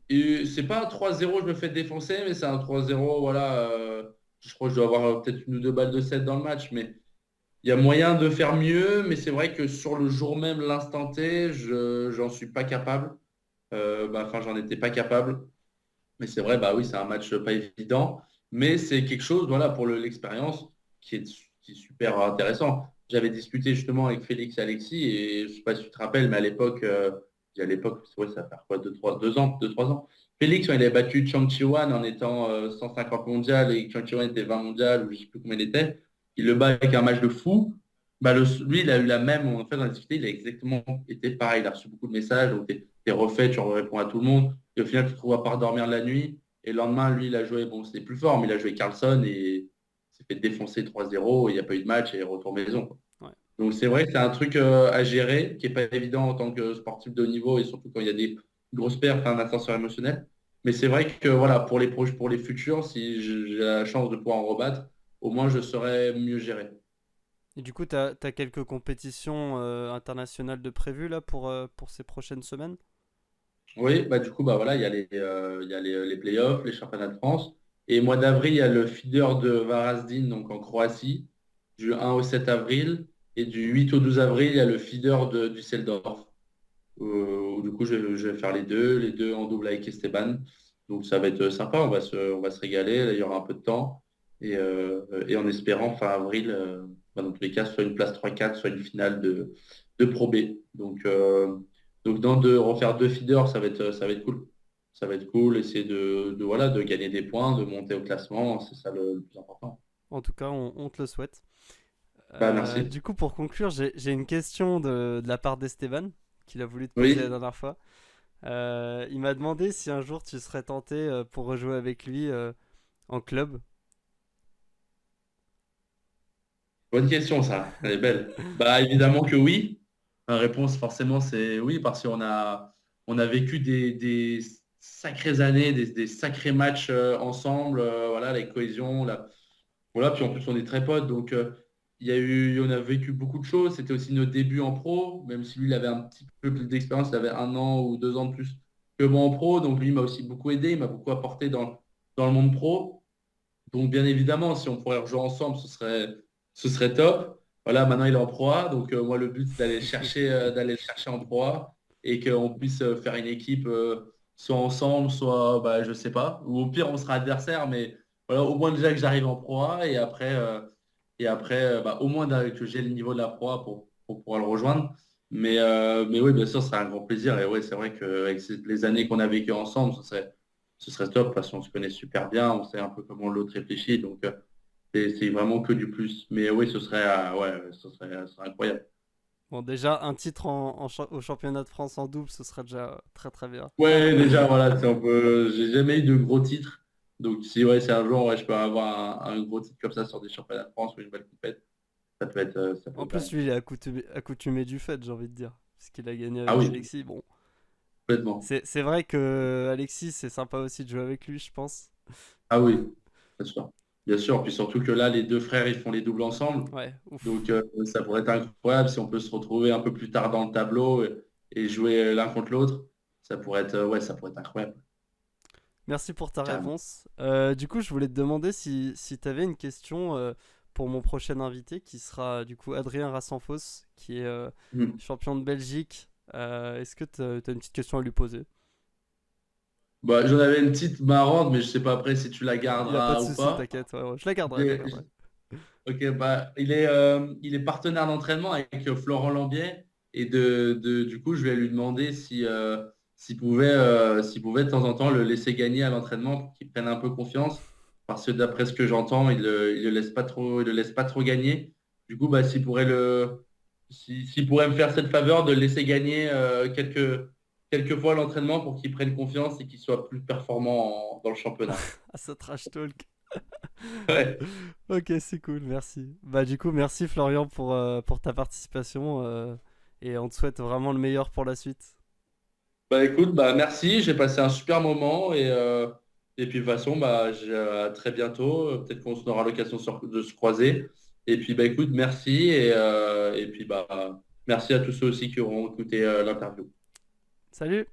B: Et c'est pas un 3-0, je me fais défoncer, mais c'est un 3-0, voilà. Je crois que je dois avoir peut-être une ou deux balles de 7 dans le match, mais il y a moyen de faire mieux, mais c'est vrai que sur le jour même, l'instant T, j'en suis pas capable. Enfin, j'en étais pas capable. Mais c'est vrai, bah oui, c'est un match pas évident. Mais c'est quelque chose, voilà, pour l'expérience qui est super intéressant. J'avais discuté justement avec Félix et Alexis, et je sais pas si tu te rappelles, mais à l'époque, ouais, ça va faire quoi, 2 ans, 2, 3 ans. Félix, quand il avait battu Chang Chi-Wan en étant 150 mondial et Chang Chi-Wan était 20 mondial, ou je sais plus combien il était, il le bat avec un match de fou. Bah, lui, il a eu la même, en fait, on a discuté, il a exactement été pareil. Il a reçu beaucoup de messages, donc t'es refait, tu réponds à tout le monde. Et au final, tu te trouves à pas dormir la nuit. Et le lendemain, lui, il a joué, bon, c'était plus fort, mais il a joué Carlson et fait défoncer 3-0, il n'y a pas eu de match et retour maison, quoi.
A: Ouais.
B: Donc c'est vrai que c'est un truc à gérer qui n'est pas évident en tant que sportif de haut niveau et surtout quand il y a des grosses pertes, un ascenseur émotionnel. Mais c'est vrai que voilà, pour les proches, pour les futurs, si j'ai la chance de pouvoir en rebattre, au moins je saurais mieux gérer.
A: Et du coup, t'as quelques compétitions internationales de prévues là pour ces prochaines semaines?
B: Oui, bah du coup, bah voilà, il y a les playoffs, les championnats de France. Et mois d'avril, il y a le feeder de Varaždin, donc en Croatie, du 1 au 7 avril. Et du 8 au 12 avril, il y a le feeder de Düsseldorf. Où, du coup, je vais faire les deux en double avec Esteban. Donc ça va être sympa, on va se régaler. Là, il y aura un peu de temps. Et en espérant fin avril, bah, dans tous les cas, soit une place 3-4, soit une finale de Pro B. Donc dans de refaire deux feeders, ça va être cool. Ça va être cool, essayer voilà, de gagner des points, de monter au classement, c'est ça le plus important.
A: En tout cas, on te le souhaite.
B: Bah, merci.
A: Du coup, pour conclure, j'ai une question de la part d'Esteban, qu'il a voulu te poser la
B: Oui,
A: dernière fois. Il m'a demandé si un jour tu serais tenté pour rejouer avec lui en club.
B: bonne question ça, elle est belle. Bah évidemment que oui. La réponse forcément c'est oui parce on a vécu des sacrées années, des sacrés matchs ensemble, voilà, la cohésion, voilà, puis en plus on est très potes, donc on a vécu beaucoup de choses. C'était aussi nos débuts en pro, même si lui il avait un petit peu plus d'expérience, il avait 1 an ou 2 ans de plus que moi en pro, donc lui il m'a aussi beaucoup aidé, il m'a beaucoup apporté dans le monde pro. Donc, bien évidemment, si on pourrait rejouer ensemble, ce serait top. Voilà, maintenant il est en Pro A, donc moi le but c'est d'aller le chercher en Pro A et qu'on puisse faire une équipe soit ensemble, soit bah, je sais pas, ou au pire on sera adversaire, mais voilà, au moins déjà que j'arrive en Pro A et après bah, au moins que j'ai le niveau de la Pro A pour pouvoir le rejoindre. Mais oui, bien sûr, ce serait un grand plaisir et ouais, c'est vrai qu'avec les années qu'on a vécues ensemble, ce serait top parce qu'on se connaît super bien, on sait un peu comment l'autre réfléchit, donc c'est vraiment que du plus. Mais oui, ouais, ce serait incroyable.
A: Bon, déjà, un titre au championnat de France en double, ce serait déjà très très bien.
B: Ouais, déjà, voilà, j'ai jamais eu de gros titres. Donc, si ouais, c'est un jour, ouais, je peux avoir un gros titre comme ça sur des championnats de France ou une belle compète, ça peut
A: En
B: être
A: plus,
B: dingue.
A: lui, il est accoutumé du fait, j'ai envie de dire. Parce qu'il a gagné
B: Ah
A: avec
B: oui,
A: Alexis. Bon,
B: complètement.
A: c'est vrai que Alexis, c'est sympa aussi de jouer avec lui, je pense.
B: Ah oui, bien sûr. Bien sûr. Puis surtout que là, les deux frères, ils font les doubles ensemble.
A: Ouais, ouf.
B: Donc, ça pourrait être incroyable si on peut se retrouver un peu plus tard dans le tableau et jouer l'un contre l'autre. Ouais, ça pourrait être incroyable,
A: Merci pour ta
B: carrément.
A: réponse. Du coup, je voulais te demander si tu avais une question pour mon prochain invité, qui sera du coup Adrien Rassenfos, qui est
B: Mhm.
A: champion de Belgique. Est-ce que tu as une petite question à lui poser?
B: Bah, j'en avais une petite marrante, mais je sais pas après si tu la
A: Il n'y a pas de
B: garderas ou
A: souci,
B: pas.
A: t'inquiète. Ouais, ouais. Je la garderai, je la
B: J'ai-
A: garderai.
B: Ok, bah, il est partenaire d'entraînement avec Florent Lambier et du coup, je vais lui demander s'il pouvait de temps en temps le laisser gagner à l'entraînement pour qu'il prenne un peu confiance parce que d'après ce que j'entends, il le laisse pas trop, il le laisse pas trop gagner. Du coup, bah, s'il pourrait me faire cette faveur de le laisser gagner quelques fois à l'entraînement pour qu'il prenne confiance et qu'il soit plus performant dans le championnat.
A: Ah, ce trash talk.
B: Ouais.
A: Ok, c'est cool, merci. Bah, du coup, merci Florian pour ta participation. Et on te souhaite vraiment le meilleur pour la suite.
B: Bah écoute, bah merci, j'ai passé un super moment et puis de toute façon, bah, à très bientôt. Peut-être qu'on aura l'occasion de se croiser. Et puis bah écoute, merci et puis bah merci à tous ceux aussi qui auront écouté l'interview.
A: Salut!